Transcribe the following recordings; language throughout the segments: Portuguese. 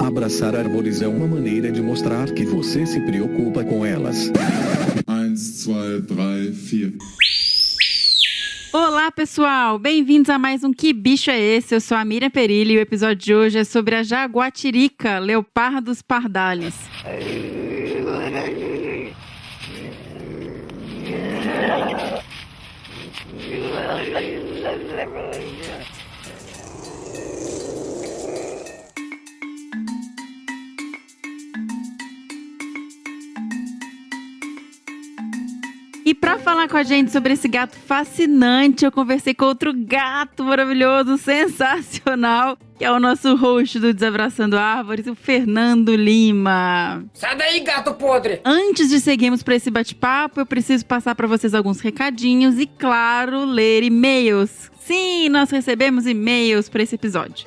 Abraçar árvores é uma maneira de mostrar que você se preocupa com elas. 1, 2, 3, 4. Olá, pessoal! Bem-vindos a mais um Que Bicho é Esse? Eu sou a Miriam Perilli e o episódio de hoje é sobre a jaguatirica, Leopardus pardalis. E pra falar com a gente sobre esse gato fascinante, eu conversei com outro gato maravilhoso, sensacional, que é o nosso host do Desabraçando Árvores, o Fernando Lima. Sai daí, gato podre! Antes de seguirmos para esse bate-papo, eu preciso passar para vocês alguns recadinhos e, claro, ler e-mails. Sim, nós recebemos e-mails para esse episódio.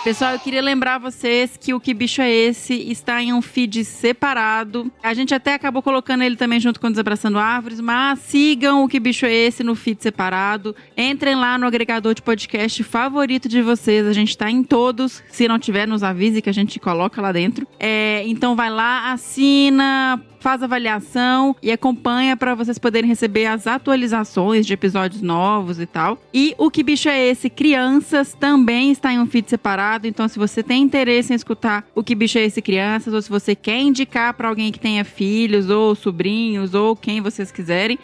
Pessoal, eu queria lembrar vocês que o Que Bicho é Esse está em um feed separado. A gente até acabou colocando ele também junto com o Desabraçando Árvores, mas sigam o Que Bicho é Esse no feed separado. Entrem lá no agregador de podcast favorito de vocês. A gente está em todos. Se não tiver, nos avise que a gente coloca lá dentro. Então vai lá, assina, faz avaliação e acompanha para vocês poderem receber as atualizações de episódios novos e tal. E o Que Bicho é Esse? Crianças também está em um feed separado. Então, se você tem interesse em escutar o Que Bicho é Esse Crianças, ou se você quer indicar para alguém que tenha filhos ou sobrinhos ou quem vocês quiserem,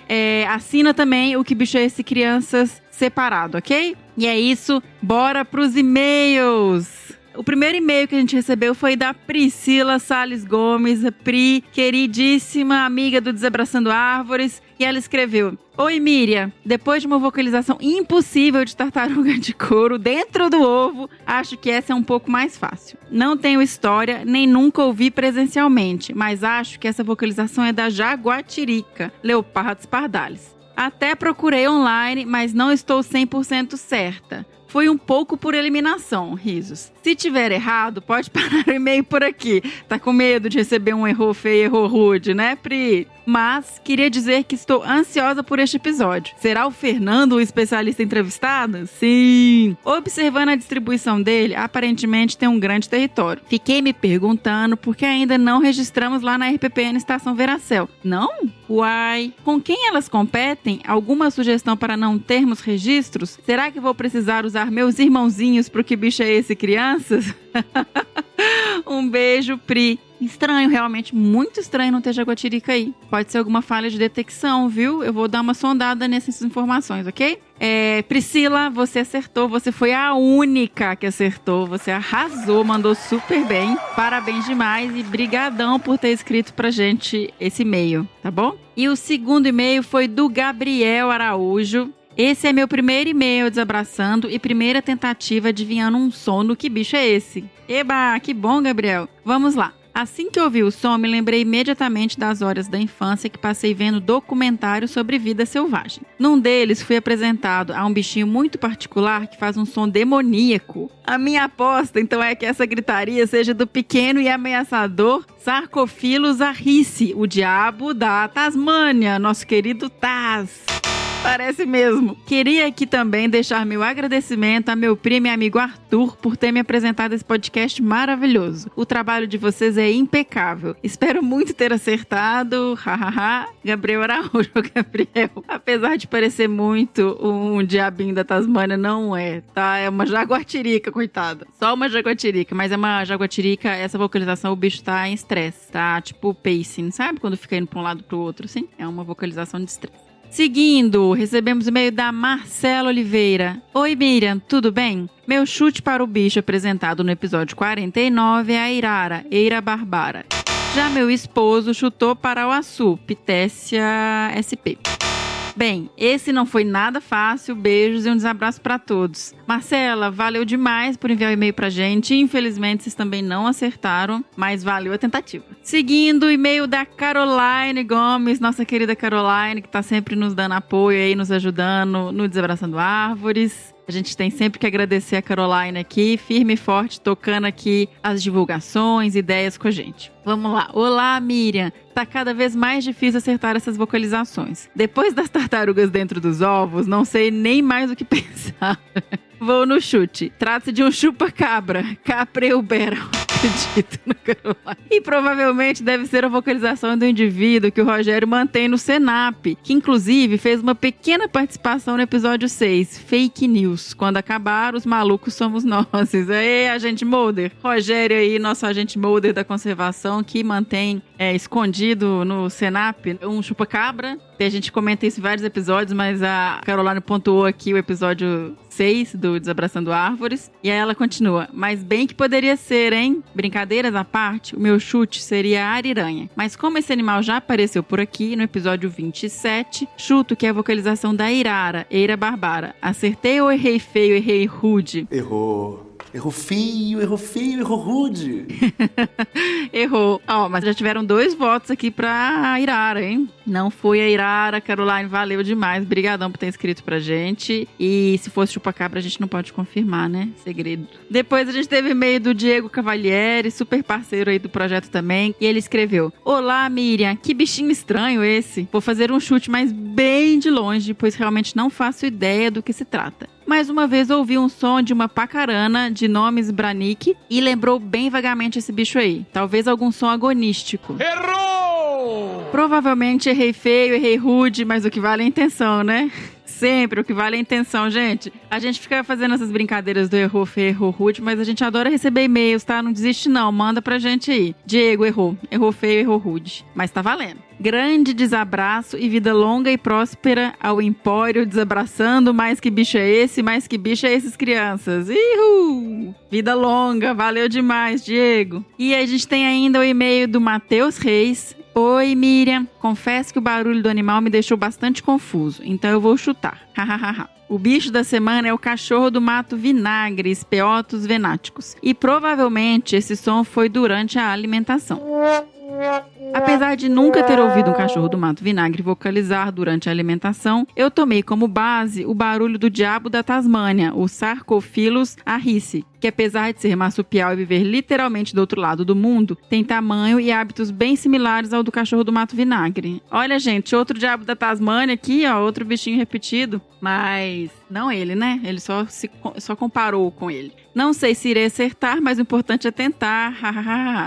assina também o Que Bicho é Esse Crianças separado, ok? E é isso, bora pros e-mails! O primeiro e-mail que a gente recebeu foi da Priscila Salles Gomes, a Pri, queridíssima amiga do Desabraçando Árvores, e ela escreveu: Oi, Miriam, depois de uma vocalização impossível de tartaruga de couro dentro do ovo, acho que essa é um pouco mais fácil. Não tenho história, nem nunca ouvi presencialmente, mas acho que essa vocalização é da jaguatirica, Leopardus pardalis. Até procurei online, mas não estou 100% certa. Foi um pouco por eliminação, risos. Se tiver errado, pode parar o e-mail por aqui. Tá com medo de receber um erro feio, erro rude, né, Pri? Mas queria dizer que estou ansiosa por este episódio. Será o Fernando o especialista entrevistado? Sim! Observando a distribuição dele, aparentemente tem um grande território. Fiquei me perguntando por que ainda não registramos lá na RPPN Estação Veracel. Não? Uai! Com quem elas competem? Alguma sugestão para não termos registros? Será que vou precisar usar meus irmãozinhos pro Que Bicho é Esse, crianças? Um beijo, Pri. Estranho, realmente muito estranho não ter jaguatirica aí. Pode ser alguma falha de detecção, viu? Eu vou dar uma sondada nessas informações, ok? Priscila, você acertou. Você foi a única que acertou. Você arrasou, mandou super bem. Parabéns demais e brigadão por ter escrito pra gente esse e-mail, tá bom? E o segundo e-mail foi do Gabriel Araújo. Esse é meu primeiro e-mail desabraçando e primeira tentativa adivinhando um som do Que Bicho é Esse? Eba, que bom, Gabriel. Vamos lá. Assim que ouvi o som, me lembrei imediatamente das horas da infância que passei vendo documentários sobre vida selvagem. Num deles, fui apresentado a um bichinho muito particular que faz um som demoníaco. A minha aposta, então, é que essa gritaria seja do pequeno e ameaçador Sarcophilus arrhice, o diabo da Tasmânia, nosso querido Taz. Parece mesmo. Queria aqui também deixar meu agradecimento a meu primo e amigo Arthur por ter me apresentado esse podcast maravilhoso. O trabalho de vocês é impecável. Espero muito ter acertado. Hahaha. Gabriel Araújo, Gabriel. Apesar de parecer muito um diabinho da Tasmânia, não é, tá? É uma jaguatirica, coitada. Só uma jaguatirica, mas é uma jaguatirica, essa vocalização, o bicho tá em estresse, tá? Tipo pacing, sabe? Quando fica indo pra um lado pro outro, assim. É uma vocalização de estresse. Seguindo, recebemos e-mail da Marcela Oliveira. Oi, Miriam, tudo bem? Meu chute para o bicho apresentado no episódio 49 é a Irara, Eira Barbara. Já meu esposo chutou para o Açu, Pitécia SP. Bem, esse não foi nada fácil, beijos e um desabraço para todos. Marcela, valeu demais por enviar o e-mail pra gente. Infelizmente, vocês também não acertaram, mas valeu a tentativa. Seguindo, o e-mail da Caroline Gomes, nossa querida Caroline, que tá sempre nos dando apoio aí, nos ajudando no Desabraçando Árvores. A gente tem sempre que agradecer a Caroline aqui, firme e forte, tocando aqui as divulgações, ideias com a gente. Vamos lá. Olá, Miriam. Tá cada vez mais difícil acertar essas vocalizações. Depois das tartarugas dentro dos ovos, não sei nem mais o que pensar. Vou no chute. Trata-se de um chupa-cabra. Capreubero. Acredito na Caroline. E provavelmente deve ser a vocalização do indivíduo que o Rogério mantém no Senap, que inclusive fez uma pequena participação no episódio 6, Fake News. Quando acabar, os malucos somos nós. Aê, agente Mulder. Rogério aí, nosso agente Mulder da conservação, que mantém escondido no Senap um chupa-cabra. A gente comenta isso em vários episódios, mas a Caroline pontuou aqui o episódio 6 do Desabraçando Árvores. E aí ela continua. Mas bem que poderia ser, hein? Brincadeiras à parte, o meu chute seria a ariranha. Mas como esse animal já apareceu por aqui, no episódio 27, chuto que é a vocalização da Irara, Eira Barbara. Acertei ou errei feio, errei rude? Errou. Errou feio, errou rude. Errou. Mas já tiveram 2 votos aqui pra Irara, hein? Não foi a Irara, Caroline, valeu demais. Brigadão por ter escrito pra gente. E se fosse chupa-cabra, a gente não pode confirmar, né? Segredo. Depois a gente teve e-mail do Diego Cavalieri, super parceiro aí do projeto também. E ele escreveu: Olá, Miriam, que bichinho estranho esse. Vou fazer um chute, mas bem de longe, pois realmente não faço ideia do que se trata. Mais uma vez ouvi um som de uma pacarana de nomes Branique e lembrou bem vagamente esse bicho aí. Talvez algum som agonístico. Errou! Provavelmente errei feio, errei rude, mas o que vale é a intenção, né? Sempre, o que vale é a intenção, gente. A gente fica fazendo essas brincadeiras do errou feio, errou rude, mas a gente adora receber e-mails, tá? Não desiste não, manda pra gente aí. Diego, errou feio, errou rude, mas tá valendo. Grande desabraço e vida longa e próspera ao Empório Desabraçando. Mais que bicho é esse? Mais que bicho é esses, crianças? Ihu! Vida longa, valeu demais, Diego. E a gente tem ainda o e-mail do Matheus Reis. Oi, Miriam. Confesso que o barulho do animal me deixou bastante confuso, então eu vou chutar. O bicho da semana é o cachorro do mato vinagre, Speotus venaticus. E provavelmente esse som foi durante a alimentação. Apesar de nunca ter ouvido um cachorro do mato vinagre vocalizar durante a alimentação, eu tomei como base o barulho do diabo da Tasmânia, o Sarcophilus arrisi, que apesar de ser marsupial e viver literalmente do outro lado do mundo, tem tamanho e hábitos bem similares ao do cachorro do mato vinagre. Olha, gente, outro diabo da Tasmânia aqui, ó, outro bichinho repetido, mas não ele, né? Ele só comparou com ele. Não sei se irei acertar, mas o importante é tentar.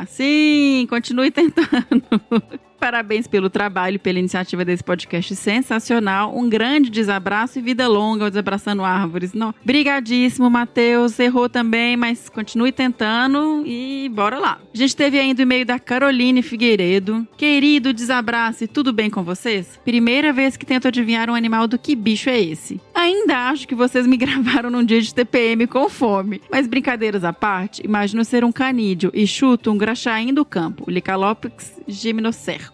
Sim, continue tentando. Parabéns pelo trabalho e pela iniciativa desse podcast sensacional. Um grande desabraço e vida longa ao Desabraçando Árvores. Não. Brigadíssimo, Matheus. Errou também, mas continue tentando e bora lá. A gente teve ainda o e-mail da Caroline Figueiredo. Querido desabraço, tudo bem com vocês? Primeira vez que tento adivinhar um animal do que bicho é esse. Ainda acho que vocês me gravaram num dia de TPM com fome. Mas brincadeiras à parte, imagino ser um canídeo e chuto um graxaim do campo, Licalopex gymnocerco.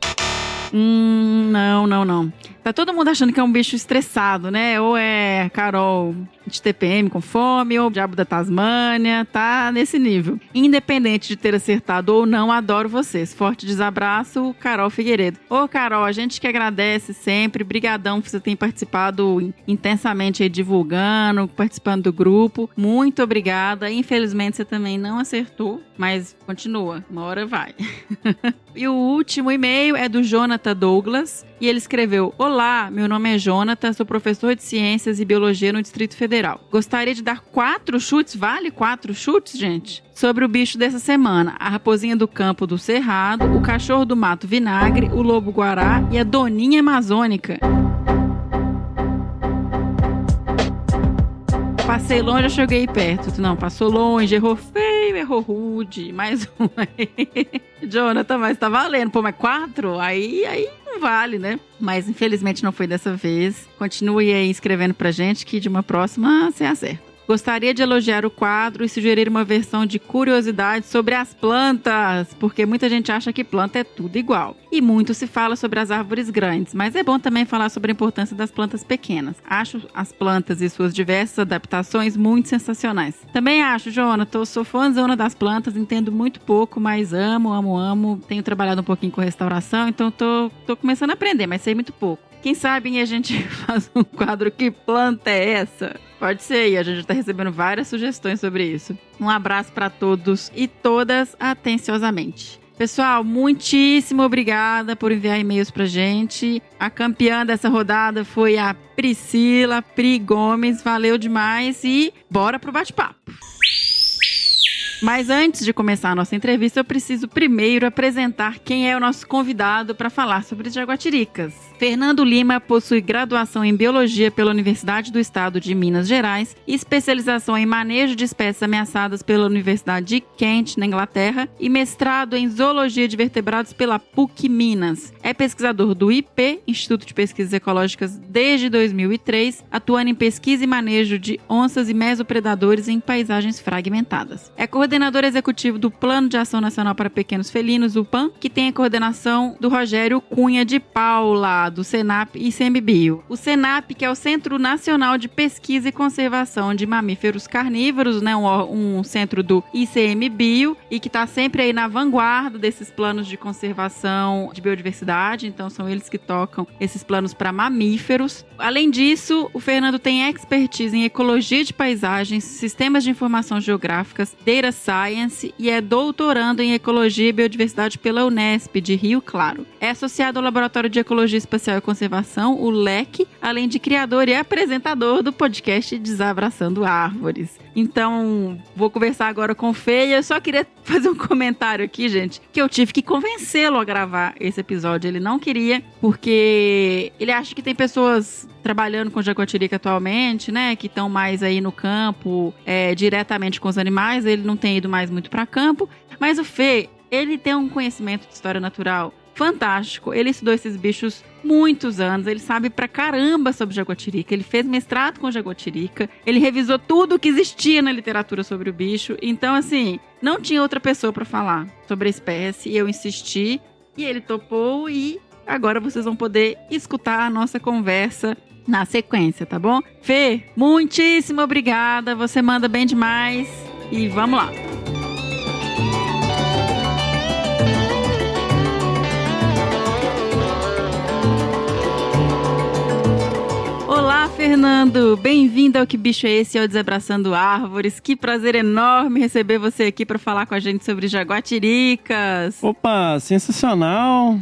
Não. Tá todo mundo achando que é um bicho estressado, né? Ou é Carol de TPM com fome, ou o diabo da Tasmânia, tá nesse nível. Independente de ter acertado ou não, adoro vocês. Forte desabraço, Carol Figueiredo. Ô, Carol, a gente que agradece sempre, brigadão por você ter participado intensamente aí, divulgando, participando do grupo. Muito obrigada. Infelizmente você também não acertou, mas continua, uma hora vai. E o último e-mail é do Jonathan Douglas, e ele escreveu: Olá, meu nome é Jonathan, sou professor de Ciências e Biologia no Distrito Federal. Gostaria de dar 4 chutes, vale 4 chutes, gente? Sobre o bicho dessa semana: a raposinha do campo do Cerrado, o cachorro do mato vinagre, o lobo-guará e a doninha amazônica. Passei longe, eu cheguei perto. Não, passou longe, errou feio, errou rude. Mais um aí. Jonathan, mas tá valendo. Pô, mas 4? Aí não vale, né? Mas infelizmente não foi dessa vez. Continue aí escrevendo pra gente que de uma próxima você acerta. Gostaria de elogiar o quadro e sugerir uma versão de curiosidade sobre as plantas, porque muita gente acha que planta é tudo igual. E muito se fala sobre as árvores grandes, mas é bom também falar sobre a importância das plantas pequenas. Acho as plantas e suas diversas adaptações muito sensacionais. Também acho, Jonathan, sou fãzona das plantas, entendo muito pouco, mas amo. Tenho trabalhado um pouquinho com restauração, então tô começando a aprender, mas sei muito pouco. Quem sabe a gente faz um quadro Que Planta é Essa? Pode ser, e a gente está recebendo várias sugestões sobre isso. Um abraço para todos e todas atenciosamente. Pessoal, muitíssimo obrigada por enviar e-mails pra gente. A campeã dessa rodada foi a Priscila Pri Gomes. Valeu demais e bora pro bate-papo. Mas antes de começar a nossa entrevista, eu preciso primeiro apresentar quem é o nosso convidado para falar sobre as jaguatiricas. Fernando Lima possui graduação em Biologia pela Universidade do Estado de Minas Gerais e especialização em Manejo de Espécies Ameaçadas pela Universidade de Kent, na Inglaterra, e mestrado em Zoologia de Vertebrados pela PUC Minas. É pesquisador do IP, Instituto de Pesquisas Ecológicas, desde 2003, atuando em pesquisa e manejo de onças e mesopredadores em paisagens fragmentadas. É coordenador executivo do Plano de Ação Nacional para Pequenos Felinos, o PAN, que tem a coordenação do Rogério Cunha de Paula, do Senap e ICMBio. O Senap, que é o Centro Nacional de Pesquisa e Conservação de Mamíferos Carnívoros, né, um centro do ICMBio, e que está sempre aí na vanguarda desses planos de conservação de biodiversidade, então são eles que tocam esses planos para mamíferos. Além disso, o Fernando tem expertise em ecologia de paisagens, sistemas de informação geográficas, data science e é doutorando em ecologia e biodiversidade pela Unesp de Rio Claro. É associado ao Laboratório de Ecologia Espacial e Conservação, o LEC, além de criador e apresentador do podcast Desabraçando Árvores. Então, vou conversar agora com o Fê e eu só queria fazer um comentário aqui, gente, que eu tive que convencê-lo a gravar esse episódio. Ele não queria, porque ele acha que tem pessoas trabalhando com jaguatirica atualmente, né, que estão mais aí no campo, diretamente com os animais. Ele não tem ido mais muito para campo, mas o Fê, ele tem um conhecimento de história natural fantástico. Ele estudou esses bichos muitos anos, ele sabe pra caramba sobre jaguatirica, ele fez mestrado com jaguatirica, ele revisou tudo que existia na literatura sobre o bicho. Então, assim, não tinha outra pessoa pra falar sobre a espécie, e eu insisti, e ele topou, e agora vocês vão poder escutar a nossa conversa na sequência, tá bom? Fê, muitíssimo obrigada, você manda bem demais, e vamos lá! Olá, Fernando! Bem-vindo ao Que Bicho é Esse? Ao Desabraçando Árvores. Que prazer enorme receber você aqui para falar com a gente sobre jaguatiricas. Opa, sensacional!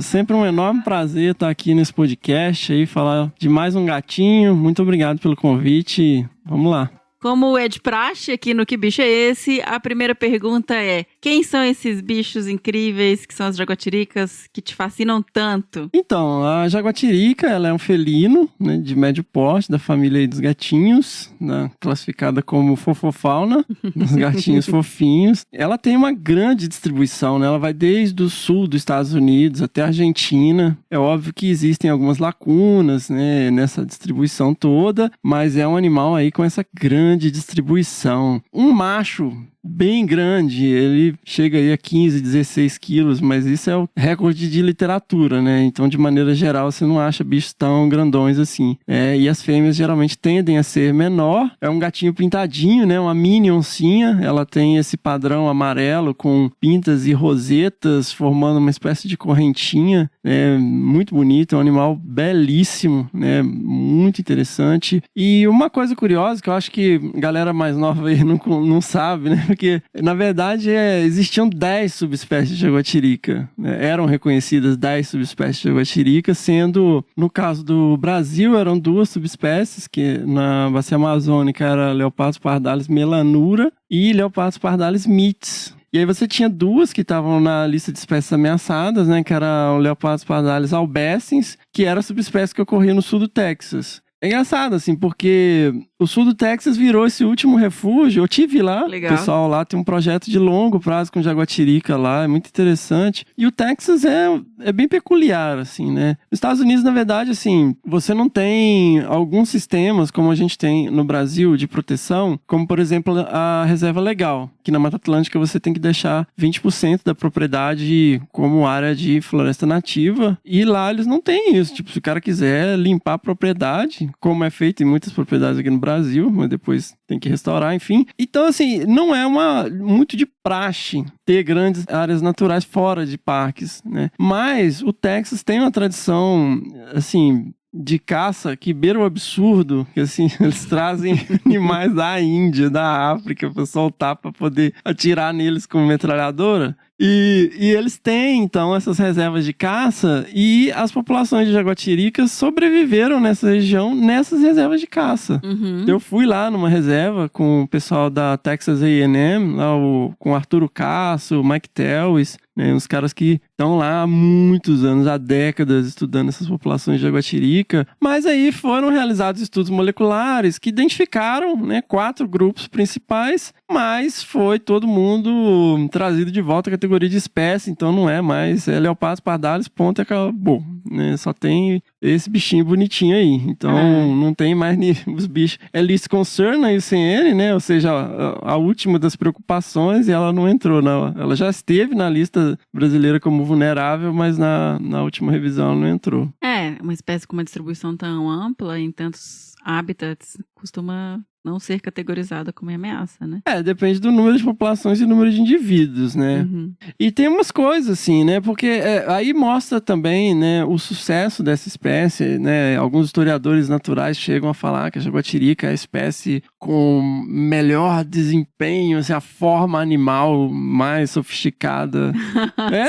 Sempre um enorme prazer estar aqui nesse podcast e falar de mais um gatinho. Muito obrigado pelo convite. Vamos lá. Como é de praxe aqui no Que Bicho é Esse? A primeira pergunta é: quem são esses bichos incríveis que são as jaguatiricas que te fascinam tanto? Então, a jaguatirica, ela é um felino, né, de médio porte, da família aí dos gatinhos, né, classificada como fofofauna, dos gatinhos fofinhos. Ela tem uma grande distribuição, né? Ela vai desde o sul dos Estados Unidos até a Argentina. É óbvio que existem algumas lacunas, né, nessa distribuição toda, mas é um animal aí com essa grande distribuição. Um macho bem grande, ele chega aí a 15, 16 quilos, mas isso é o recorde de literatura, né? Então, de maneira geral, você não acha bichos tão grandões assim. E as fêmeas geralmente tendem a ser menor. É um gatinho pintadinho, né? Uma mini oncinha. Ela tem esse padrão amarelo com pintas e rosetas, formando uma espécie de correntinha. Muito bonito, é um animal belíssimo, né? Muito interessante. E uma coisa curiosa que eu acho que a galera mais nova aí não sabe, né? Porque, na verdade, existiam 10 subespécies de jaguatirica. Eram reconhecidas 10 subespécies de jaguatirica, sendo, no caso do Brasil, eram 2 subespécies, que na bacia amazônica era Leopardos pardalis melanura e Leopardos pardalis mitis. E aí você tinha 2 que estavam na lista de espécies ameaçadas, né? Que era o Leopardos pardalis albescens, que era a subespécie que ocorria no sul do Texas. É engraçado, assim, porque o sul do Texas virou esse último refúgio. Eu tive lá, legal. O pessoal lá tem um projeto de longo prazo com jaguatirica lá, é muito interessante. E o Texas é bem peculiar, assim, né? Nos Estados Unidos, na verdade, assim, você não tem alguns sistemas, como a gente tem no Brasil, de proteção, como, por exemplo, a reserva legal, que na Mata Atlântica você tem que deixar 20% da propriedade como área de floresta nativa, e lá eles não têm isso. Tipo, se o cara quiser limpar a propriedade, como é feito em muitas propriedades aqui no Brasil, mas depois tem que restaurar, enfim. Então, assim, não é muito de praxe ter grandes áreas naturais fora de parques, né? Mas o Texas tem uma tradição, assim, de caça que beira o absurdo, que assim, eles trazem animais da Índia, da África, para soltar, para poder atirar neles com metralhadora. E eles têm, então, essas reservas de caça e as populações de jaguatiricas sobreviveram nessa região, nessas reservas de caça. Uhum. Eu fui lá numa reserva com o pessoal da Texas A&M, lá com o Arturo Casso, o Mike Tellis, né, uns caras que estão lá há muitos anos, há décadas, estudando essas populações de jaguatirica. Mas aí foram realizados estudos moleculares que identificaram, né, 4 grupos principais, mas foi todo mundo trazido de volta à categoria de espécie, então não é mais leopardos, pardalis, ponto, e acabou. Né? Só tem esse bichinho bonitinho aí. Então não tem mais os bichos. É least concern, a IUCN, né? Ou seja, a última das preocupações, e ela não entrou. Não. Ela já esteve na lista brasileira como vulnerável, mas na última revisão ela não entrou. Uma espécie com uma distribuição tão ampla em tantos habitats costuma não ser categorizada como ameaça, né? Depende do número de populações e número de indivíduos, né? Uhum. E tem umas coisas assim, né? Porque aí mostra também, né, o sucesso dessa espécie, né? Alguns historiadores naturais chegam a falar que a jaguatirica é a espécie com melhor desempenho, assim, a forma animal mais sofisticada.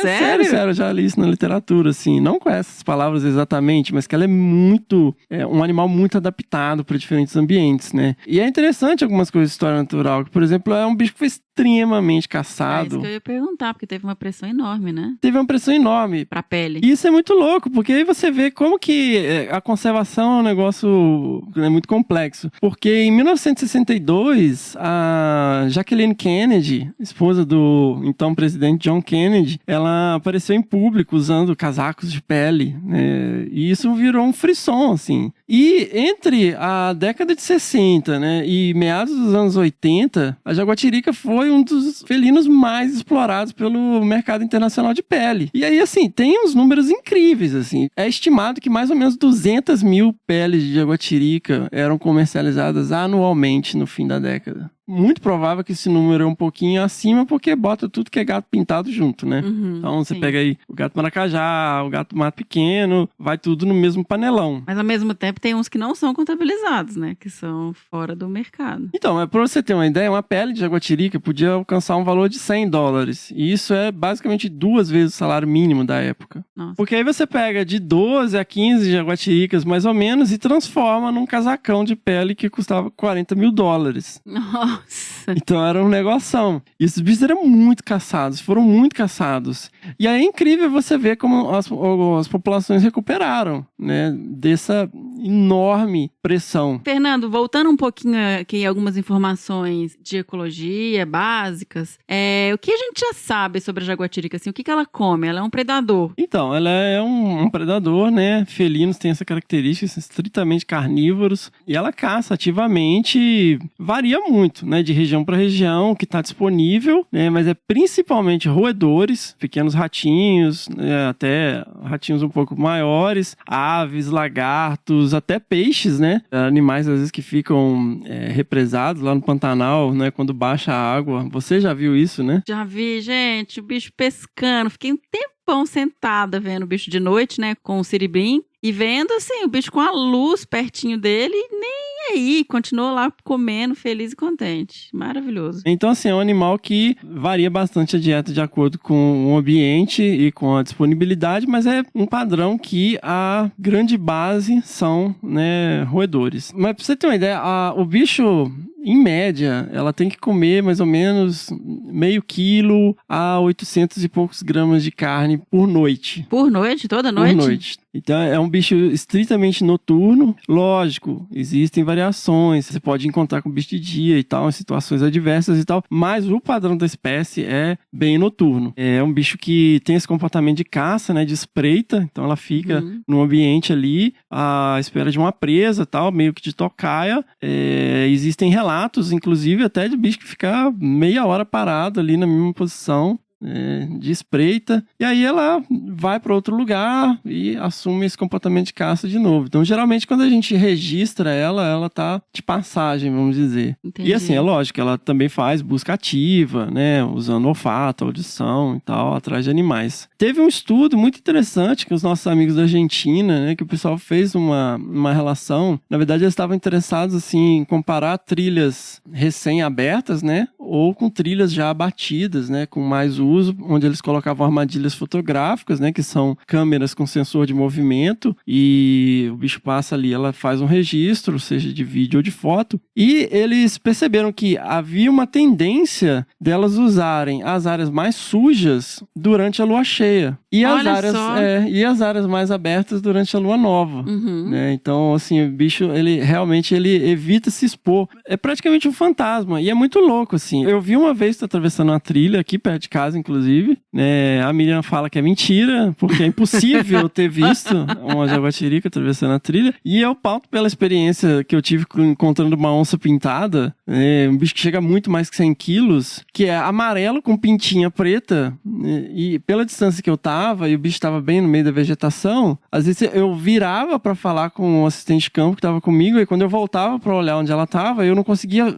Sério, já li isso na literatura, assim. Não com essas palavras exatamente, mas que ela é muito... um animal muito adaptado para diferentes ambientes, né? E é interessante algumas coisas de história natural. Por exemplo, é um bicho que foi extremamente caçado. É isso que eu ia perguntar, porque teve uma pressão enorme, né? Teve uma pressão enorme. Pra pele. E isso é muito louco, porque aí você vê como que a conservação é um negócio muito complexo. Porque em 1962, a Jacqueline Kennedy, esposa do então presidente John Kennedy, ela apareceu em público usando casacos de pele, né? E isso virou um frisson, assim. E entre a década de 60, né, e meados dos anos 80, a jaguatirica foi um dos felinos mais explorados pelo mercado internacional de pele. E aí, assim, tem uns números incríveis, assim. É estimado que mais ou menos 200 mil peles de jaguatirica eram comercializadas anualmente no fim da década. Muito provável que esse número é um pouquinho acima, porque bota tudo que é gato pintado junto, né? Uhum, então você sim. pega aí o gato maracajá, o gato mato pequeno, vai tudo no mesmo panelão. Mas ao mesmo tempo tem uns que não são contabilizados, né? Que são fora do mercado. Então, pra você ter uma ideia, uma pele de jaguatirica podia alcançar um valor de $100. E isso é basicamente 2 vezes o salário mínimo da época. Nossa. Porque aí você pega de 12 a 15 jaguatiricas, mais ou menos, e transforma num casacão de pele que custava $40 mil. Nossa. Então era um negoção. E esses bichos eram muito caçados, foram muito caçados. E aí é incrível você ver como as populações recuperaram, né, dessa enorme pressão. Fernando, voltando um pouquinho aqui algumas informações de ecologia básicas, o que a gente já sabe sobre a jaguatirica, assim, o que ela come? Ela é um predador. Então, ela é um predador, né? Felinos têm essa característica, são estritamente carnívoros, e ela caça ativamente, varia muito, né, de região para região, que está disponível, né, mas é principalmente roedores, pequenos ratinhos, né, até ratinhos um pouco maiores, aves, lagartos, até peixes, né, animais às vezes que ficam represados lá no Pantanal, né, quando baixa a água. Você já viu isso, né? Já vi, gente, o bicho pescando, fiquei um tempão sentada vendo o bicho de noite, né, com o siribim, e vendo, assim, o bicho com a luz pertinho dele, e nem aí, continuou lá comendo, feliz e contente. Maravilhoso. Então, assim, é um animal que varia bastante a dieta de acordo com o ambiente e com a disponibilidade, mas é um padrão que a grande base são, né, roedores. Mas pra você ter uma ideia, o bicho... Em média, ela tem que comer mais ou menos meio quilo a 800 e poucos gramas de carne por noite. Por noite? Toda noite? Por noite. Então é um bicho estritamente noturno. Lógico, existem variações. Você pode encontrar com bicho de dia e tal, em situações adversas e tal. Mas o padrão da espécie é bem noturno. É um bicho que tem esse comportamento de caça, né? De espreita. Então ela fica num ambiente ali à espera de uma presa tal, meio que de tocaia. Existem relatos, inclusive, até de bicho que fica meia hora parado ali na mesma posição. De espreita, e aí ela vai para outro lugar e assume esse comportamento de caça de novo. Então, geralmente, quando a gente registra ela tá de passagem, vamos dizer. Entendi. E assim, é lógico, ela também faz busca ativa, né, usando olfato, audição e tal, atrás de animais. Teve um estudo muito interessante com os nossos amigos da Argentina, né, que o pessoal fez uma relação. Na verdade, eles estavam interessados, assim, em comparar trilhas recém-abertas, né, ou com trilhas já abatidas, né, com mais uso uso, onde eles colocavam armadilhas fotográficas, né, que são câmeras com sensor de movimento, e o bicho passa ali, ela faz um registro, seja de vídeo ou de foto, e eles perceberam que havia uma tendência delas usarem as áreas mais sujas durante a lua cheia, e as áreas mais abertas durante a lua nova. Né? Então, assim, o bicho, ele realmente evita se expor. É praticamente um fantasma, e é muito louco, assim. Eu vi uma vez, tô atravessando uma trilha aqui perto de casa, inclusive, né? A Miriam fala que é mentira, porque é impossível ter visto uma jaguatirica atravessando a trilha, e eu pauto pela experiência que eu tive encontrando uma onça pintada, né? Um bicho que chega a muito mais que 100 quilos, que é amarelo com pintinha preta, né? E pela distância que eu tava, e o bicho tava bem no meio da vegetação, às vezes eu virava pra falar com o assistente de campo que tava comigo, e quando eu voltava pra olhar onde ela tava, eu não conseguia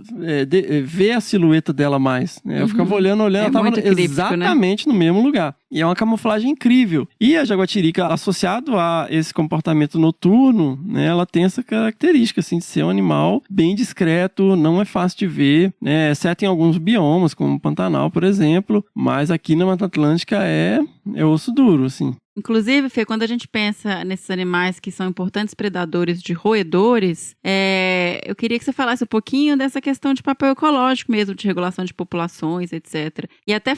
ver a silhueta dela mais, né? Eu ficava olhando, ela tava exatamente no mesmo lugar. E é uma camuflagem incrível. E a jaguatirica, associado a esse comportamento noturno, né, ela tem essa característica, assim, de ser um animal bem discreto, não é fácil de ver, né, exceto em alguns biomas, como o Pantanal, por exemplo, mas aqui na Mata Atlântica é osso duro, assim. Inclusive, Fê, quando a gente pensa nesses animais que são importantes predadores de roedores, eu queria que você falasse um pouquinho dessa questão de papel ecológico mesmo, de regulação de populações, etc. E até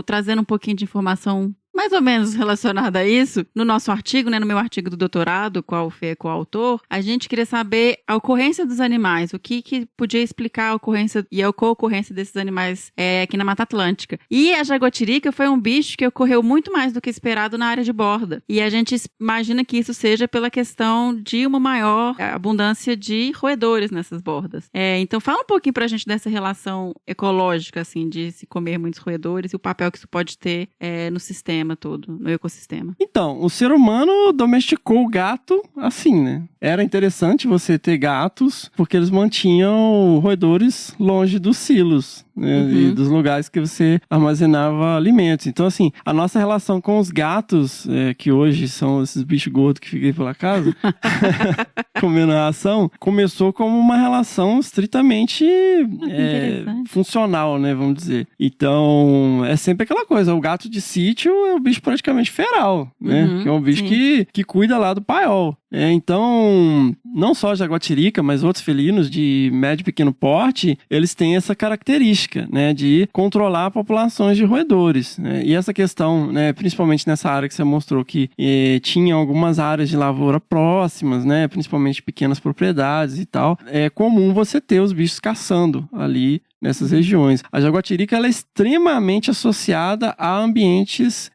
trazendo um pouquinho de informação mais ou menos relacionada a isso, no nosso artigo, né, no meu artigo do doutorado, qual o Fê é coautor, a gente queria saber a ocorrência dos animais, o que podia explicar a ocorrência e a co-ocorrência desses animais aqui na Mata Atlântica. E a jaguatirica foi um bicho que ocorreu muito mais do que esperado na área de borda. E a gente imagina que isso seja pela questão de uma maior abundância de roedores nessas bordas. Então fala um pouquinho pra gente dessa relação ecológica, assim, de se comer muitos roedores e o papel que isso pode ter no sistema todo, no ecossistema. Então, o ser humano domesticou o gato assim, né? Era interessante você ter gatos, porque eles mantinham roedores longe dos silos, né? E dos lugares que você armazenava alimentos. Então, assim, a nossa relação com os gatos, que hoje são esses bichos gordos que ficam aí pela casa, comendo a ração, começou como uma relação estritamente funcional, né? Vamos dizer. Então, é sempre aquela coisa, o gato de sítio é um bicho praticamente feral, né? Que é um bicho que cuida lá do paiol. Então, não só a jaguatirica, mas outros felinos de médio e pequeno porte, eles têm essa característica, né, de controlar populações de roedores, né? E essa questão, né, principalmente nessa área que você mostrou que tinha algumas áreas de lavoura próximas, né, principalmente pequenas propriedades e tal, é comum você ter os bichos caçando ali nessas regiões. A jaguatirica, ela é extremamente associada a ambientes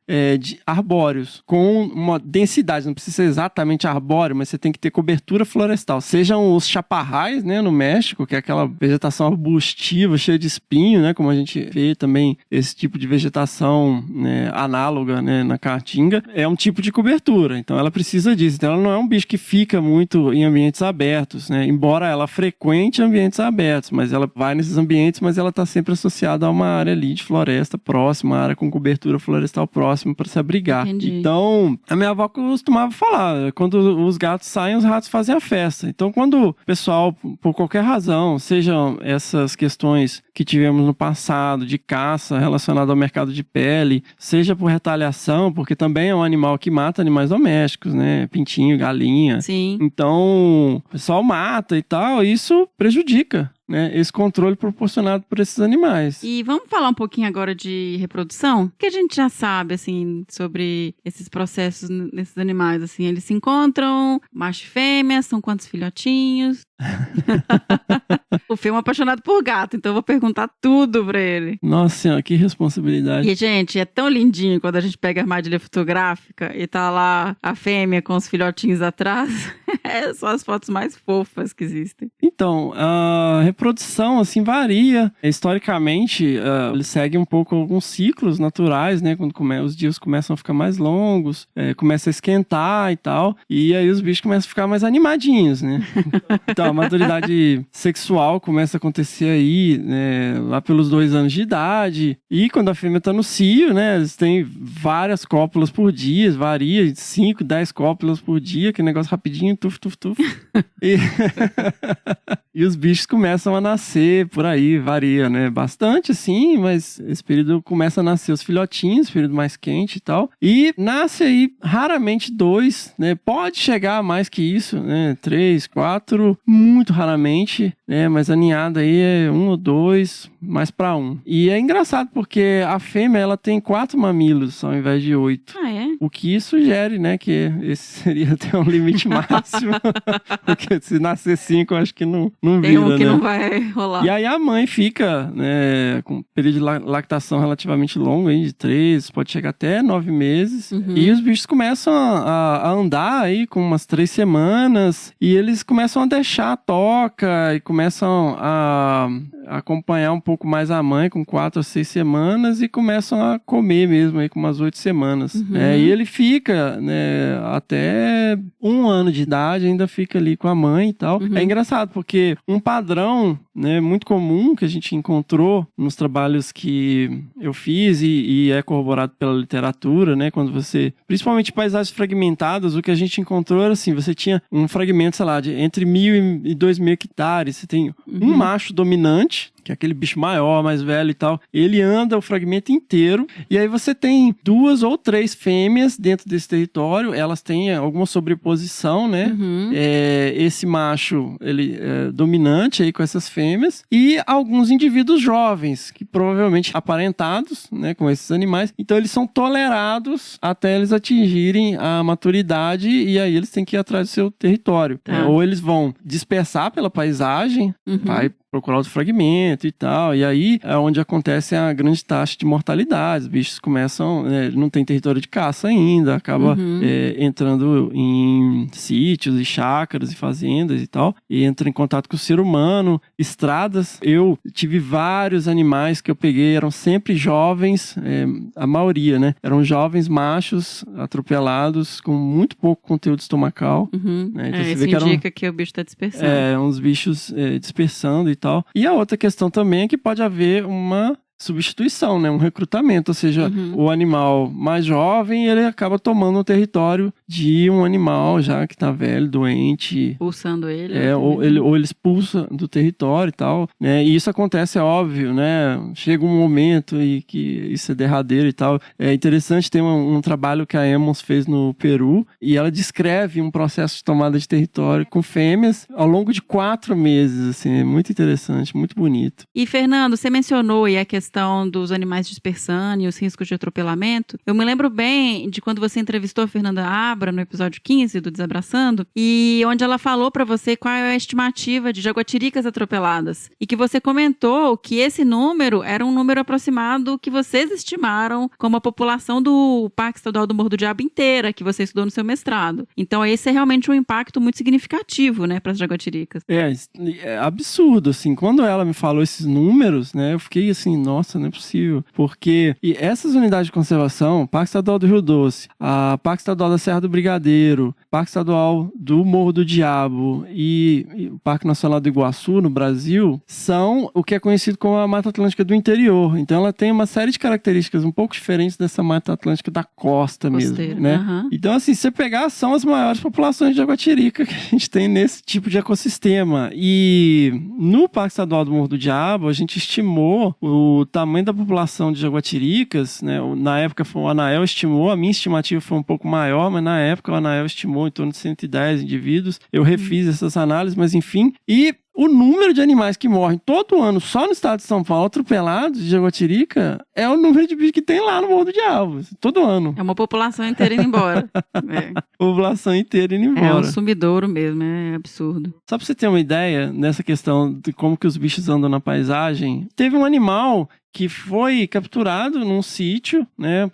arbóreos, com uma densidade, não precisa ser exatamente arbóreo, mas você tem que ter cobertura florestal. Sejam os chaparrais, né, no México, que é aquela vegetação arbustiva, cheia de espinho, né, como a gente vê também esse tipo de vegetação, né, análoga, né, na caatinga, é um tipo de cobertura, então ela precisa disso. Então ela não é um bicho que fica muito em ambientes abertos, né, embora ela frequente ambientes abertos, mas ela vai nesses ambientes, mas ela está sempre associada a uma área ali de floresta próxima, uma área com cobertura florestal próxima para se abrigar. Entendi. Então, a minha avó costumava falar, quando os gatos saem, os ratos fazem a festa. Então, quando o pessoal, por qualquer razão, sejam essas questões que tivemos no passado, de caça relacionada ao mercado de pele, seja por retaliação, porque também é um animal que mata animais domésticos, né? Pintinho, galinha. Sim. Então, o pessoal mata e tal, e isso prejudica, né, esse controle proporcionado por esses animais. E vamos falar um pouquinho agora de reprodução? O que a gente já sabe, assim, sobre esses processos nesses animais, assim? Eles se encontram, macho e fêmea, são quantos filhotinhos? O Fê é um apaixonado por gato, então eu vou perguntar tudo pra ele. Nossa senhora, que responsabilidade. E, gente, é tão lindinho quando a gente pega a armadilha fotográfica e tá lá a fêmea com os filhotinhos atrás. São as fotos mais fofas que existem. Então, a reprodução, assim, varia. Historicamente, ele segue um pouco alguns ciclos naturais, né? Quando os dias começam a ficar mais longos, começa a esquentar e tal, e aí os bichos começam a ficar mais animadinhos, né? Então, a maturidade sexual começa a acontecer aí, né, lá pelos 2 anos de idade, e quando a fêmea tá no cio, né, eles têm várias cópulas por dia, varia de 5, 10 cópulas por dia, que negócio rapidinho, tuf, tuf. E... e os bichos começam a nascer por aí, varia, né? Bastante, sim, mas esse período começa a nascer os filhotinhos, período mais quente e tal. E nasce aí, raramente 2, né? Pode chegar a mais que isso, né? 3, 4, muito raramente, né? Mas a ninhada aí é 1 ou 2, mais pra 1. E é engraçado porque a fêmea, ela tem 4 mamilos ao invés de 8. Ah, é? O que sugere, né, que esse seria até um limite máximo. Porque se nascer 5, eu acho que não Tem vira, um que né? não vai rolar. E aí a mãe fica, né, com um período de lactação relativamente longo, aí, de 3, pode chegar até 9 meses. Uhum. E os bichos começam a andar aí com umas 3 semanas. E eles começam a deixar a toca e começam a acompanhar um pouco mais a mãe com 4 a 6 semanas e começam a comer mesmo aí com umas 8 semanas. Uhum. E ele fica, né, até 1 ano de idade, ainda fica ali com a mãe e tal. Uhum. É engraçado porque um padrão, né, muito comum que a gente encontrou nos trabalhos que eu fiz e é corroborado pela literatura, né, quando você, principalmente paisagens fragmentadas, o que a gente encontrou era assim, você tinha um fragmento, sei lá, de entre 1.000 e 2.000 hectares, você tem um macho dominante, que é aquele bicho maior, mais velho e tal, ele anda o fragmento inteiro, e aí você tem 2 ou 3 fêmeas dentro desse território, elas têm alguma sobreposição, né? Uhum. Esse macho, ele é dominante aí com essas fêmeas, e alguns indivíduos jovens, que provavelmente aparentados, né, com esses animais, então eles são tolerados até eles atingirem a maturidade, e aí eles têm que ir atrás do seu território. Tá. Ou eles vão dispersar pela paisagem, vai procurar outro fragmento e tal, e aí é onde acontece a grande taxa de mortalidade, os bichos começam, não tem território de caça ainda, acaba entrando em sítios e chácaras e fazendas e tal, e entra em contato com o ser humano, estradas. Eu tive vários animais que eu peguei, eram sempre jovens, a maioria, né, eram jovens machos atropelados com muito pouco conteúdo estomacal. Né? Então você Isso vê que indica que o bicho tá dispersando. uns bichos dispersando e tal. E a outra questão também é que pode haver uma substituição, né? Um recrutamento, ou seja, o animal mais jovem, ele acaba tomando o território de um animal já que tá velho, doente. Pulsando ele. Ou ele expulsa do território e tal, né? E isso acontece, é óbvio, né? Chega um momento e que isso é derradeiro e tal. É interessante, tem um trabalho que a Emmons fez no Peru e ela descreve um processo de tomada de território com fêmeas ao longo de 4 meses, assim, é muito interessante, muito bonito. E, Fernando, você mencionou aí a questão dos animais dispersando e os riscos de atropelamento. Eu me lembro bem de quando você entrevistou a Fernanda Abra no episódio 15 do Desabraçando, e onde ela falou pra você qual é a estimativa de jaguatiricas atropeladas. E que você comentou que esse número era um número aproximado que vocês estimaram como a população do Parque Estadual do Morro do Diabo inteira, que você estudou no seu mestrado. Então esse é realmente um impacto muito significativo, né, para as jaguatiricas. É absurdo, assim, quando ela me falou esses números, né, eu fiquei assim, nossa, não é possível, porque essas unidades de conservação, Parque Estadual do Rio Doce, a Parque Estadual da Serra do Brigadeiro, Parque Estadual do Morro do Diabo e o Parque Nacional do Iguaçu, no Brasil, são o que é conhecido como a Mata Atlântica do interior. Então ela tem uma série de características um pouco diferentes dessa Mata Atlântica da costa Costeira, mesmo, né? uhum. Então, assim, se você pegar, são as maiores populações de jaguatirica que a gente tem nesse tipo de ecossistema. E no Parque Estadual do Morro do Diabo, a gente estimou o tamanho da população de jaguatiricas, né? Na época o Anael estimou, a minha estimativa foi um pouco maior, mas na época o Anael estimou em torno de 110 indivíduos. Eu refiz essas análises, mas enfim. E o número de animais que morrem todo ano só no estado de São Paulo atropelados de jaguatirica é o número de bichos que tem lá no Morro do Diabo, todo ano. É uma população inteira indo embora. População inteira indo embora. É um sumidouro mesmo, é absurdo. Só pra você ter uma ideia nessa questão de como que os bichos andam na paisagem, teve um animal que foi capturado num sítio, né?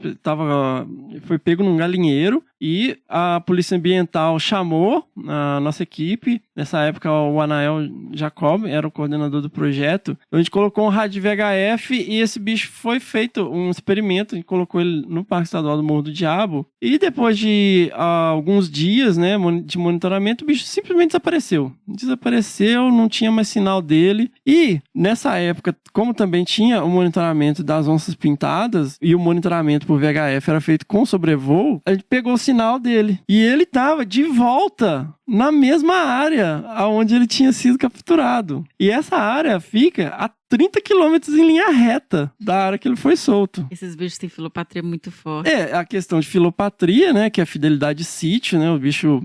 Foi pego num galinheiro e a Polícia Ambiental chamou a nossa equipe. Nessa época, o Anael Jacob era o coordenador do projeto. A gente colocou um rádio VHF e esse bicho foi feito um experimento. A gente colocou ele no Parque Estadual do Morro do Diabo. E depois de alguns dias, né, de monitoramento, o bicho simplesmente desapareceu. Desapareceu, não tinha mais sinal dele. E nessa época, como também tinha o monitoramento das onças pintadas e o monitoramento por VHF era feito com sobrevoo, a gente pegou o sinal dele. E ele estava de volta na mesma área aonde ele tinha sido capturado. E essa área fica a 30 quilômetros em linha reta da área que ele foi solto. Esses bichos têm filopatria muito forte. É, a questão de filopatria, né, que é a fidelidade de sítio, né, o bicho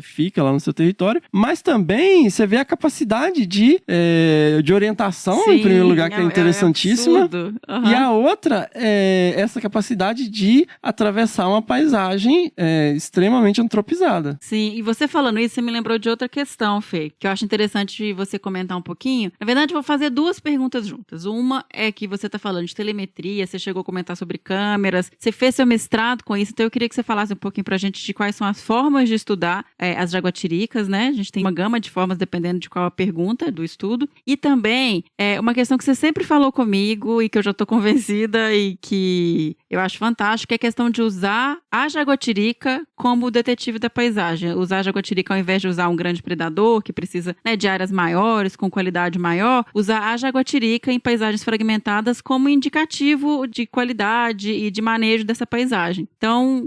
fica lá no seu território, mas também você vê a capacidade de orientação, Sim, em primeiro lugar, que é interessantíssima. absurdo. Uhum. E a outra é essa capacidade de atravessar uma paisagem extremamente antropizada. Sim, e você falando isso, você me lembrou de outra questão, Fê, que eu acho interessante você comentar um pouquinho. Na verdade, eu vou fazer duas perguntas juntas. Uma é que você está falando de telemetria, você chegou a comentar sobre câmeras, você fez seu mestrado com isso, então eu queria que você falasse um pouquinho pra gente de quais são as formas de estudar as jaguatiricas, né? A gente tem uma gama de formas dependendo de qual a pergunta do estudo. E também, uma questão que você sempre falou comigo e que eu já tô convencida e que eu acho fantástico, é a questão de usar a jaguatirica como detetive da paisagem. Usar a jaguatirica ao invés de usar um grande predador que precisa, né, de áreas maiores, com qualidade maior, usar a jaguatirica em paisagens fragmentadas como indicativo de qualidade e de manejo dessa paisagem. Então,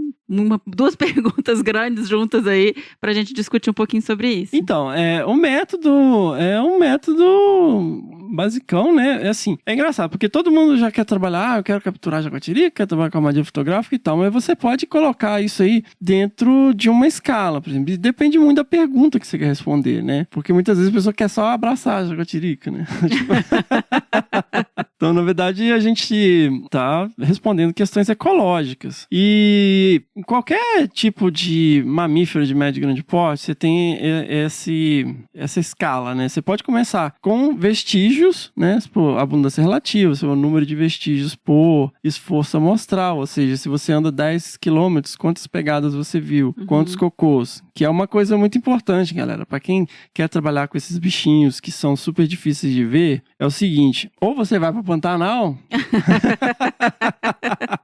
duas perguntas grandes juntas aí pra gente discutir um pouquinho sobre isso. Então, o método é um método basicão, né? É assim, é engraçado, porque todo mundo já quer trabalhar, eu quero capturar jaguatirica, quero trabalhar com armadilha fotográfica e tal, mas você pode colocar isso aí dentro de uma escala, por exemplo. Depende muito da pergunta que você quer responder, né? Porque muitas vezes a pessoa quer só abraçar a jaguatirica, né? Então, na verdade, a gente tá respondendo questões ecológicas. E em qualquer tipo de mamífero de médio e grande porte, você tem essa escala, né? Você pode começar com vestígios, né? Por abundância relativa, o número de vestígios por esforço amostral, ou seja, se você anda 10 quilômetros, quantas pegadas você viu, quantos cocôs, que é uma coisa muito importante, galera. Para quem quer trabalhar com esses bichinhos que são super difíceis de ver, é o seguinte, ou você vai para Pantanal,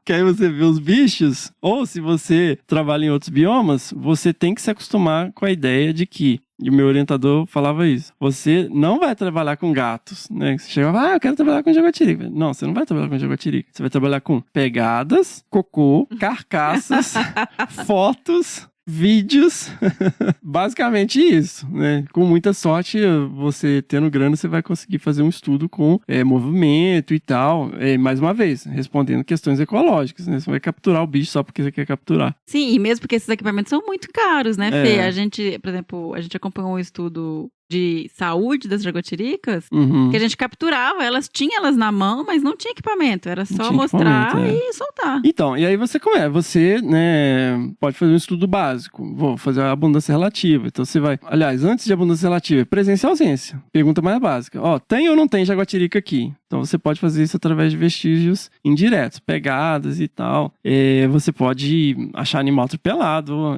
que aí você vê os bichos, ou se você trabalha em outros biomas, você tem que se acostumar com a ideia de que, e o meu orientador falava isso, você não vai trabalhar com gatos, né? Você chegava, eu quero trabalhar com jaguatirica. Não, você não vai trabalhar com jaguatirica. Você vai trabalhar com pegadas, cocô, carcaças, fotos, vídeos, basicamente isso, né? Com muita sorte, você tendo grana, você vai conseguir fazer um estudo com movimento e tal. Mais uma vez, respondendo questões ecológicas, né? Você vai capturar o bicho só porque você quer capturar. Sim, e mesmo porque esses equipamentos são muito caros, né, Fê? A gente, por exemplo, acompanhou um estudo de saúde das jaguatiricas, que a gente capturava, tinha elas na mão, mas não tinha equipamento, era só mostrar e soltar. Então, e aí você, né, pode fazer um estudo básico, vou fazer a abundância relativa, então você vai, aliás, antes de abundância relativa, presença e ausência, pergunta mais básica, tem ou não tem jaguatirica aqui? Então você pode fazer isso através de vestígios indiretos, pegadas e tal. Você pode achar animal atropelado,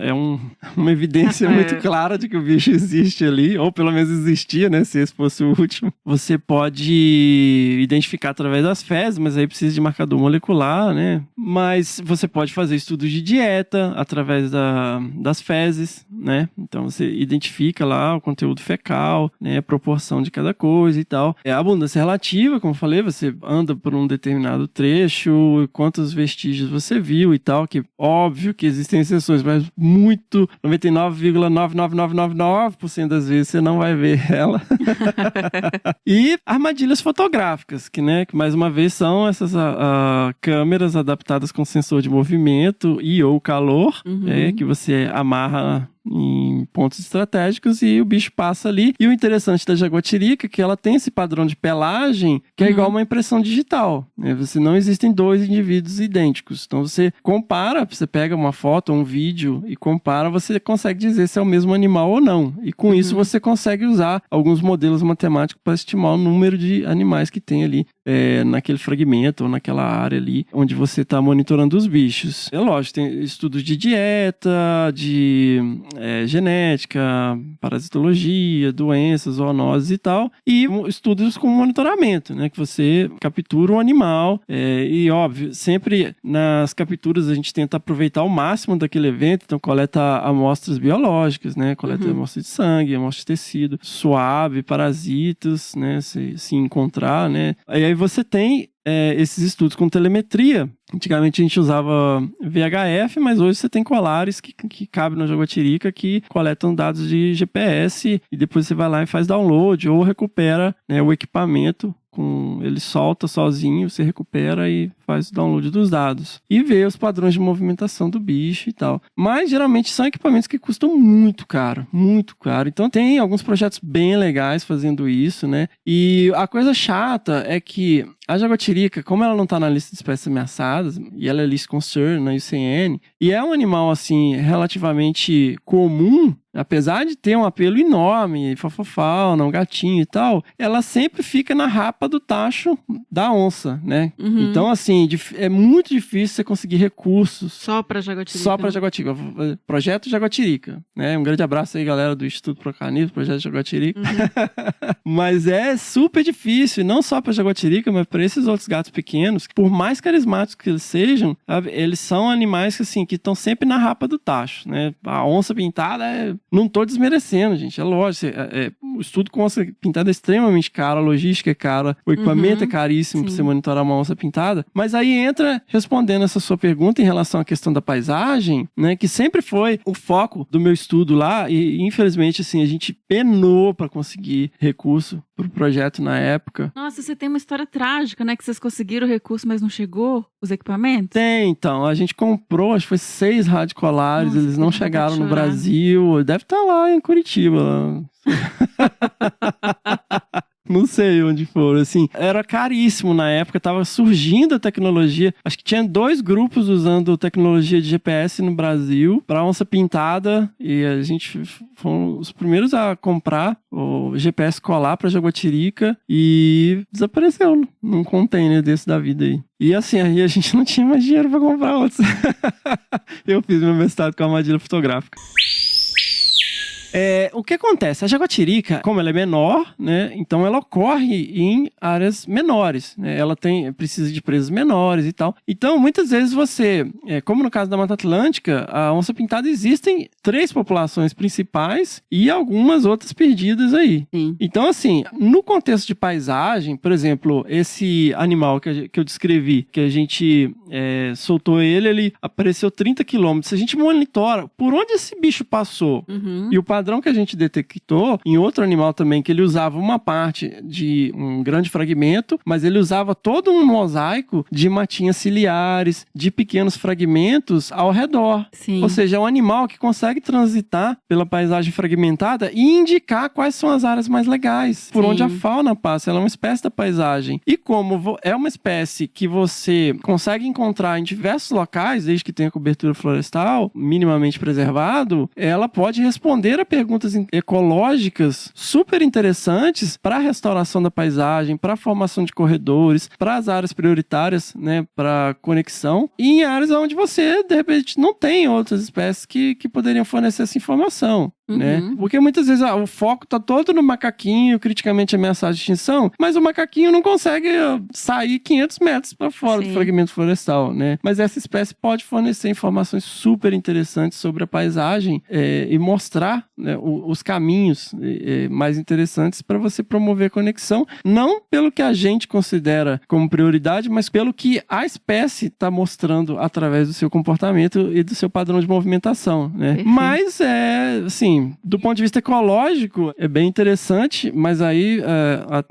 uma evidência muito clara de que o bicho existe ali, ou pelo menos existia, né, se esse fosse o último. Você pode identificar através das fezes, mas aí precisa de marcador molecular, né? Mas você pode fazer estudos de dieta através das fezes, né? Então você identifica lá o conteúdo fecal, né, a proporção de cada coisa e tal. A abundância relativa, como eu falei, você anda por um determinado trecho, quantos vestígios você viu e tal, que óbvio que existem exceções, mas 99,99999% das vezes você não vai ver ela. E armadilhas fotográficas, que mais uma vez são essas câmeras adaptadas com sensor de movimento e ou calor, que você amarra em pontos estratégicos e o bicho passa ali. E o interessante da jaguatirica é que ela tem esse padrão de pelagem que é igual a uma impressão digital, né? Não existem dois indivíduos idênticos. Então você compara, você pega uma foto ou um vídeo e compara, você consegue dizer se é o mesmo animal ou não. E com isso você consegue usar alguns modelos matemáticos para estimar o número de animais que tem ali naquele fragmento ou naquela área ali onde você está monitorando os bichos. É lógico, tem estudos de dieta, de genética, parasitologia, doenças, zoonoses e tal, e estudos com monitoramento, né, que você captura um animal, e óbvio, sempre nas capturas a gente tenta aproveitar o máximo daquele evento, então coleta amostras biológicas, né, coleta amostras de sangue, amostras de tecido, suave, parasitas, né, se encontrar, né, e aí você tem esses estudos com telemetria. Antigamente a gente usava VHF, mas hoje você tem colares que cabem na Jaguatirica que coletam dados de GPS e depois você vai lá e faz download ou recupera, né, o equipamento. Ele solta sozinho, você recupera e faz o download dos dados. E vê os padrões de movimentação do bicho e tal. Mas, geralmente, são equipamentos que custam muito caro. Muito caro. Então, tem alguns projetos bem legais fazendo isso, né? E a coisa chata é que a Jaguatirica, como ela não está na lista de espécies ameaçadas, e ela é list concern na IUCN, e é um animal, assim, relativamente comum, apesar de ter um apelo enorme, fofofauna, um gatinho e tal, ela sempre fica na rapa do tacho da onça, né? Uhum. Então, assim, é muito difícil você conseguir recursos. Só pra Jaguatirica. Só pra Jaguatirica. Projeto Jaguatirica, né? Um grande abraço aí, galera do Instituto Procarnívoro, Projeto Jaguatirica. Uhum. Mas é super difícil, não só pra Jaguatirica, mas para esses outros gatos pequenos, por mais carismáticos que eles sejam, eles são animais que, assim, que estão sempre na rapa do tacho, né? A onça pintada não tô desmerecendo, gente, é lógico. O estudo com onça pintada é extremamente caro, a logística é cara, o equipamento é caríssimo para você monitorar uma onça pintada. Mas aí entra, respondendo essa sua pergunta em relação à questão da paisagem, né, que sempre foi o foco do meu estudo lá, e infelizmente, assim, a gente penou para conseguir recurso pro projeto na época. Nossa, você tem uma história trágica, né? Que vocês conseguiram o recurso, mas não chegou os equipamentos? Tem, então. A gente comprou, acho que foi 6 radicolares, eles não chegaram no Brasil. Deve estar lá em Curitiba. Não sei onde foram, assim. Era caríssimo na época, tava surgindo a tecnologia. Acho que tinha 2 grupos usando tecnologia de GPS no Brasil para onça pintada, e a gente fomos os primeiros a comprar o GPS colar para Jaguatirica e desapareceu num container desse da vida aí. E assim, aí a gente não tinha mais dinheiro para comprar outros. Eu fiz meu mestrado com armadilha fotográfica. O que acontece? A Jaguatirica, como ela é menor, né, então ela ocorre em áreas menores, né, ela precisa de presas menores e tal. Então, muitas vezes você, como no caso da Mata Atlântica, a onça pintada existem 3 populações principais e algumas outras perdidas aí. Sim. Então, assim, no contexto de paisagem, por exemplo, esse animal que eu descrevi, que a gente soltou ele apareceu 30 quilômetros. Se a gente monitora por onde esse bicho passou e o padrão que a gente detectou em outro animal também, que ele usava uma parte de um grande fragmento, mas ele usava todo um mosaico de matinhas ciliares, de pequenos fragmentos ao redor. Sim. Ou seja, é um animal que consegue transitar pela paisagem fragmentada e indicar quais são as áreas mais legais, por onde a fauna passa. Ela é uma espécie da paisagem. E como é uma espécie que você consegue encontrar em diversos locais, desde que tenha cobertura florestal, minimamente preservado, ela pode responder a perguntas ecológicas super interessantes para a restauração da paisagem, para a formação de corredores, para as áreas prioritárias, né, para conexão, e em áreas onde você, de repente, não tem outras espécies que poderiam fornecer essa informação. Né? Porque muitas vezes o foco tá todo no macaquinho criticamente ameaçado de extinção, mas o macaquinho não consegue sair 500 metros para fora do fragmento florestal, né? Mas essa espécie pode fornecer informações super interessantes sobre a paisagem e mostrar, né, os caminhos mais interessantes para você promover conexão, não pelo que a gente considera como prioridade, mas pelo que a espécie está mostrando através do seu comportamento e do seu padrão de movimentação, né? Mas assim, do ponto de vista ecológico, é bem interessante, mas aí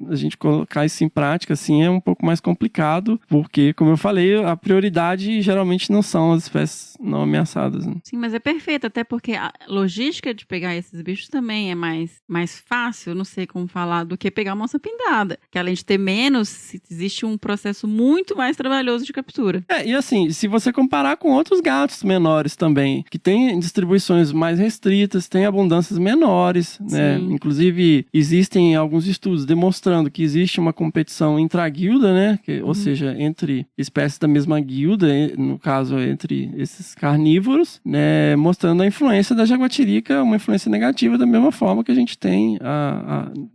a gente colocar isso em prática, assim, é um pouco mais complicado, porque, como eu falei, a prioridade geralmente não são as espécies não ameaçadas. Né? Sim, mas é perfeito, até porque a logística de pegar esses bichos também é mais fácil, não sei como falar, do que pegar uma onça pintada, que além de ter menos, existe um processo muito mais trabalhoso de captura. E assim, se você comparar com outros gatos menores também, que têm distribuições mais restritas, tem abundâncias menores, né? Inclusive, existem alguns estudos demonstrando que existe uma competição intra-guilda, né? Ou seja, entre espécies da mesma guilda, no caso, entre esses carnívoros, né? Mostrando a influência da jaguatirica, uma influência negativa da mesma forma que a gente tem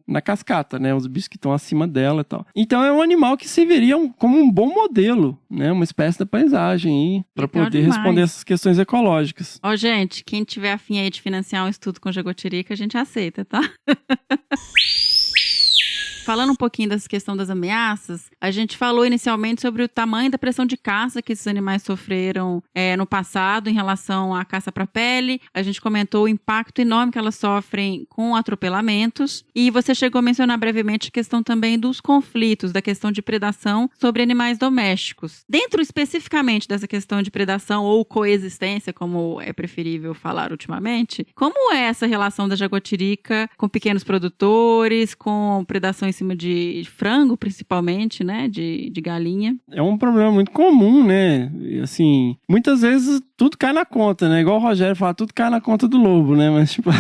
na cascata, né? Os bichos que estão acima dela e tal. Então, é um animal que serviria como um bom modelo, né? Uma espécie da paisagem para poder responder essas questões ecológicas. Ó, gente, quem tiver afim aí de financiar um estudo com jaguatirica, a gente aceita, tá? falando um pouquinho dessa questão das ameaças, a gente falou inicialmente sobre o tamanho da pressão de caça que esses animais sofreram no passado em relação à caça para pele. A gente comentou o impacto enorme que elas sofrem com atropelamentos. E você chegou a mencionar brevemente a questão também dos conflitos, da questão de predação sobre animais domésticos. Dentro especificamente dessa questão de predação ou coexistência, como é preferível falar ultimamente, como é essa relação da jaguatirica com pequenos produtores, com predação em cima de frango, principalmente, né, de galinha? É um problema muito comum, né? E, assim, muitas vezes tudo cai na conta, né? Igual o Rogério fala, tudo cai na conta do lobo, né? Mas, tipo,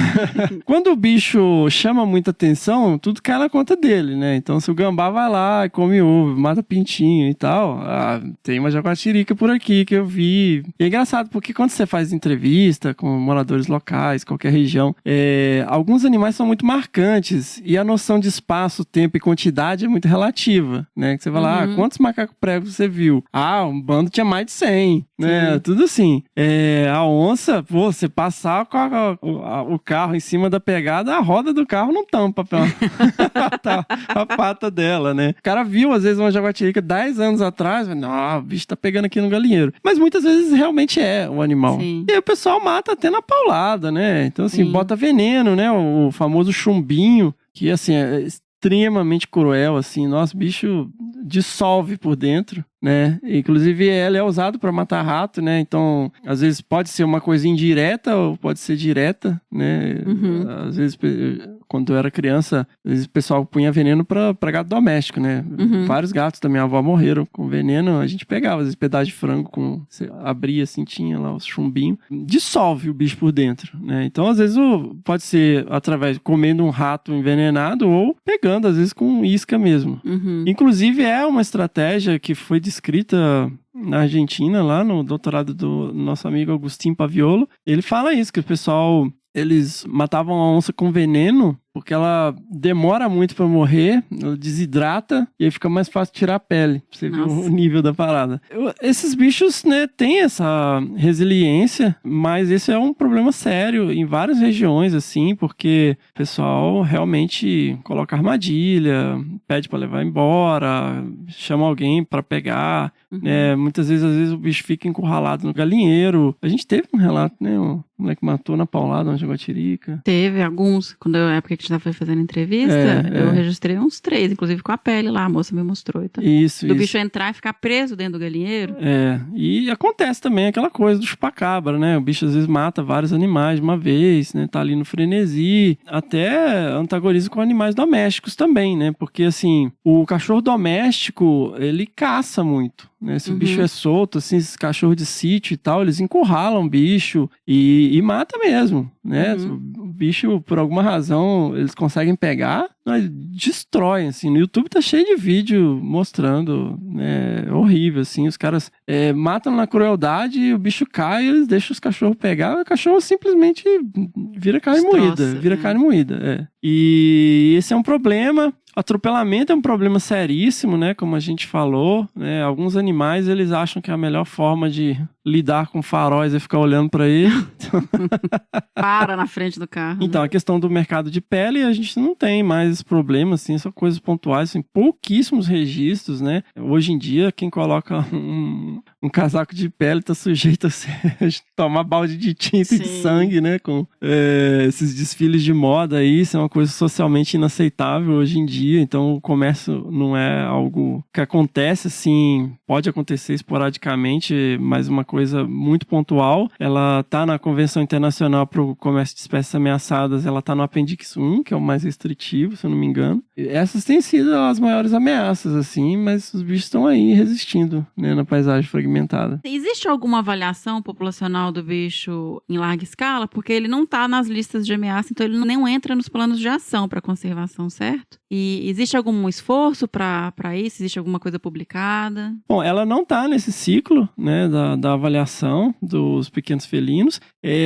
quando o bicho chama muita atenção, tudo cai na conta dele, né? Então, se o gambá vai lá e come ovo, mata pintinho e tal, tem uma jaguatirica por aqui que eu vi. E é engraçado, porque quando você faz entrevista com moradores locais, qualquer região, alguns animais são muito marcantes e a noção de espaço, tempo e quantidade é muito relativa, né? Que você vai lá, quantos macacos pregos você viu? Um bando tinha mais de 100, né? Tudo assim. A onça, você passar com o carro em cima da pegada, a roda do carro não tampa a pata dela, né? O cara viu, às vezes, uma jaguatirica 10 anos atrás, não, o bicho tá pegando aqui no galinheiro. Mas muitas vezes realmente é um animal. Sim. E aí o pessoal mata até na paulada, né? Então, assim, bota veneno, né? O famoso chumbinho, que, assim, é extremamente cruel, assim. Nosso bicho dissolve por dentro, né? Inclusive, ele é usado para matar rato, né? Então, às vezes pode ser uma coisa indireta ou pode ser direta, né? Às vezes, quando eu era criança, às vezes o pessoal punha veneno para gato doméstico, né? Vários gatos da minha avó morreram com veneno, a gente pegava, às vezes, pedaço de frango, você abria assim, tinha lá os chumbinhos, dissolve o bicho por dentro, né? Então, às vezes, pode ser através de comendo um rato envenenado ou pegando, às vezes, com isca mesmo. Inclusive, é uma estratégia que foi descrita na Argentina, lá no doutorado do nosso amigo Agustín Paviolo. Ele fala isso, que o pessoal, eles matavam a onça com veneno porque ela demora muito pra morrer, ela desidrata e aí fica mais fácil tirar a pele. Pra você ver o nível da parada. Esses bichos, né, têm essa resiliência, mas esse é um problema sério em várias regiões, assim, porque o pessoal realmente coloca armadilha, pede pra levar embora, chama alguém pra pegar, né? Muitas vezes, às vezes, o bicho fica encurralado no galinheiro. A gente teve um relato, né? O moleque matou na paulada uma jaguatirica. Teve alguns, quando na época que a gente estava fazendo entrevista, eu registrei uns 3, inclusive com a pele lá, a moça me mostrou. Então, do bicho entrar e ficar preso dentro do galinheiro. E acontece também aquela coisa do chupacabra, né? O bicho às vezes mata vários animais de uma vez, né? Tá ali no frenesi. Até antagoniza com animais domésticos também, né? Porque, assim, o cachorro doméstico, ele caça muito, né? Se o bicho é solto, assim, esses cachorros de sítio e tal, eles encurralam o bicho e mata mesmo, né? O bicho, por alguma razão, eles conseguem pegar, destroem, assim. No YouTube tá cheio de vídeo mostrando, né? É horrível, assim. Os caras matam na crueldade e o bicho cai, eles deixam os cachorros pegar, e o cachorro simplesmente vira carne moída. Vira carne moída, E esse é um problema. Atropelamento é um problema seríssimo, né? Como a gente falou, né? Alguns animais, eles acham que a melhor forma de lidar com faróis é ficar olhando pra ele. Para na frente do carro. Então, a questão do mercado de pele, a gente não tem mais esse problema, assim, são coisas pontuais, assim, pouquíssimos registros, né? Hoje em dia, quem coloca um casaco de pele tá sujeito a tomar balde de tinta e de sangue, né? Com esses desfiles de moda aí, isso é uma coisa socialmente inaceitável hoje em dia. Então, o comércio não é algo que acontece, assim, pode acontecer esporadicamente, mas uma coisa muito pontual. Ela tá na Convenção Internacional para o Comércio de Espécies Ameaçadas, ela tá no Apêndice 1, que é o mais restritivo, se eu não me engano. Essas têm sido as maiores ameaças, assim, mas os bichos estão aí resistindo, né, na paisagem fragmentada. Existe alguma avaliação populacional do bicho em larga escala? Porque ele não tá nas listas de ameaça, então ele não entra nos planos de ação para conservação, certo? E existe algum esforço para isso? Existe alguma coisa publicada? Bom, ela não tá nesse ciclo, né, da avaliação dos pequenos felinos,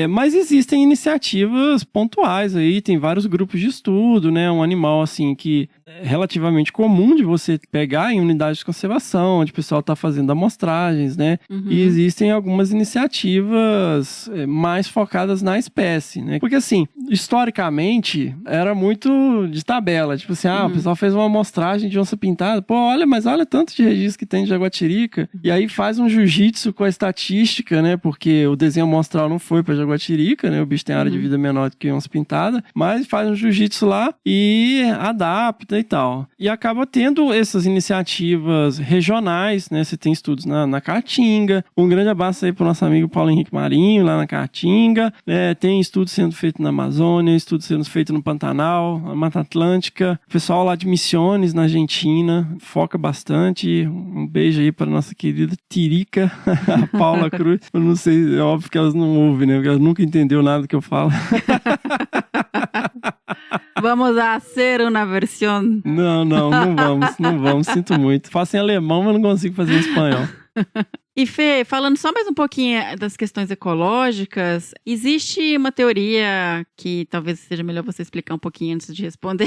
mas existem iniciativas pontuais aí, tem vários grupos de estudo, né, um animal, assim, que é relativamente comum de você pegar em unidades de conservação, onde o pessoal tá fazendo amostragens, né, e existem algumas iniciativas mais focadas na espécie, né, porque, assim, historicamente, era muito de tabela. Tipo assim, o pessoal fez uma amostragem de onça pintada. Pô, olha tanto de registro que tem de jaguatirica. E aí faz um jiu-jitsu com a estatística, né? Porque o desenho amostral não foi pra jaguatirica, né? O bicho tem área de vida menor do que onça pintada. Mas faz um jiu-jitsu lá e adapta e tal. E acaba tendo essas iniciativas regionais, né? Você tem estudos na Caatinga. Um grande abraço aí pro nosso amigo Paulo Henrique Marinho, lá na Caatinga. Tem estudos sendo feitos na Amazônia, estudos sendo feitos no Pantanal, na Mata Atlântica. O pessoal lá de Misiones, na Argentina, foca bastante. Um beijo aí para nossa querida Tirica, a Paula Cruz. Eu não sei, é óbvio que elas não ouvem, né? Porque elas nunca entenderam nada que eu falo. Vamos a hacer uma versão. Não vamos, sinto muito. Faço em alemão, mas não consigo fazer em espanhol. E Fê, falando só mais um pouquinho das questões ecológicas, existe uma teoria que talvez seja melhor você explicar um pouquinho antes de responder,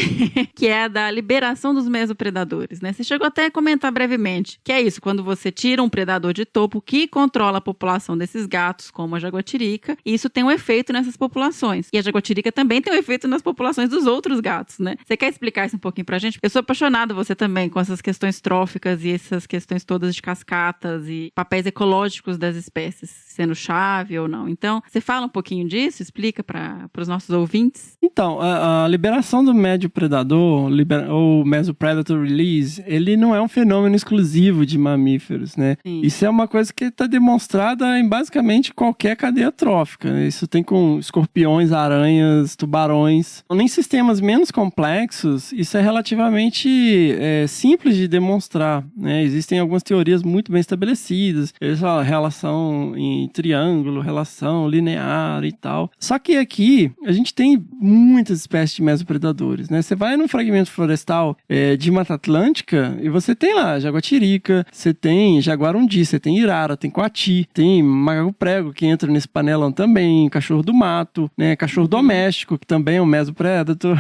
que é a da liberação dos mesopredadores, né? Você chegou até a comentar brevemente, que é isso, quando você tira um predador de topo que controla a população desses gatos, como a jaguatirica, isso tem um efeito nessas populações. E a jaguatirica também tem um efeito nas populações dos outros gatos, né? Você quer explicar isso um pouquinho pra gente? Eu sou apaixonada, você também, com essas questões tróficas e essas questões todas de cascatas e papéis ecológicos das espécies, sendo chave ou não. Então, você fala um pouquinho disso? Explica para os nossos ouvintes? Então, a liberação do médio predador, ou mesopredator release, ele não é um fenômeno exclusivo de mamíferos, né? Sim. Isso é uma coisa que está demonstrada em basicamente qualquer cadeia trófica, né? Isso tem com escorpiões, aranhas, tubarões. Nem sistemas menos complexos, isso é relativamente simples de demonstrar, né? Existem algumas teorias muito bem estabelecidas, relação em triângulo, relação linear e tal. Só que aqui a gente tem muitas espécies de mesopredadores, né? Você vai num fragmento florestal de Mata Atlântica e você tem lá jaguatirica, você tem jaguarundi, você tem irara, tem coati, tem macaco-prego que entra nesse panelão também, cachorro do mato, né? Cachorro doméstico, que também é um mesopredator.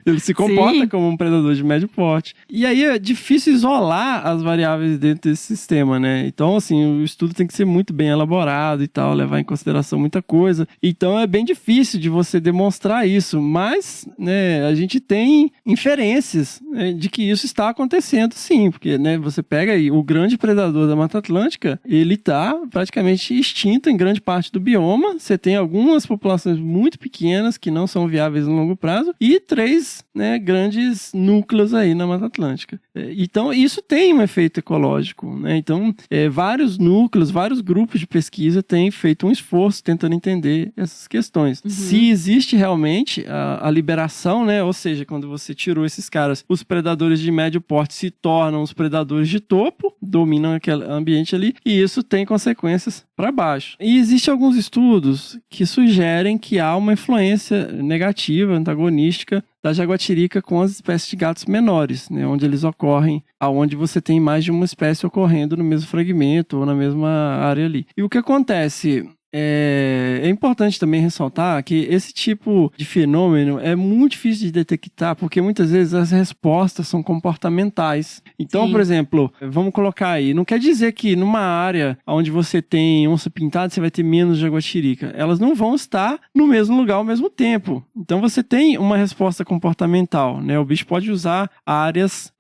Ele se comporta como um predador de médio porte. E aí é difícil isolar as variáveis dentro desse sistema, né? Então, assim, o estudo tem que ser muito bem elaborado e tal, levar em consideração muita coisa. Então, é bem difícil de você demonstrar isso, mas, né, a gente tem inferências, né, de que isso está acontecendo, sim, porque, né, você pega aí o grande predador da Mata Atlântica, ele está praticamente extinto em grande parte do bioma. Você tem algumas populações muito pequenas que não são viáveis no longo prazo e 3, né, grandes núcleos aí na Mata Atlântica. Então, isso tem um efeito ecológico, né? Então, vários núcleos, vários grupos de pesquisa têm feito um esforço tentando entender essas questões. Se existe realmente a liberação, né? Ou seja, quando você tirou esses caras, os predadores de médio porte se tornam os predadores de topo, dominam aquele ambiente ali, e isso tem consequências para baixo. E existem alguns estudos que sugerem que há uma influência negativa, antagonística, da jaguatirica com as espécies de gatos menores, né, onde eles ocorrem, aonde você tem mais de uma espécie ocorrendo no mesmo fragmento ou na mesma área ali. E o que acontece? É importante também ressaltar que esse tipo de fenômeno é muito difícil de detectar, porque muitas vezes as respostas são comportamentais. Então, por exemplo, vamos colocar aí, não quer dizer que numa área onde você tem onça pintada, você vai ter menos jaguatirica. Elas não vão estar no mesmo lugar ao mesmo tempo. Então, você tem uma resposta comportamental, né? O bicho pode usar áreas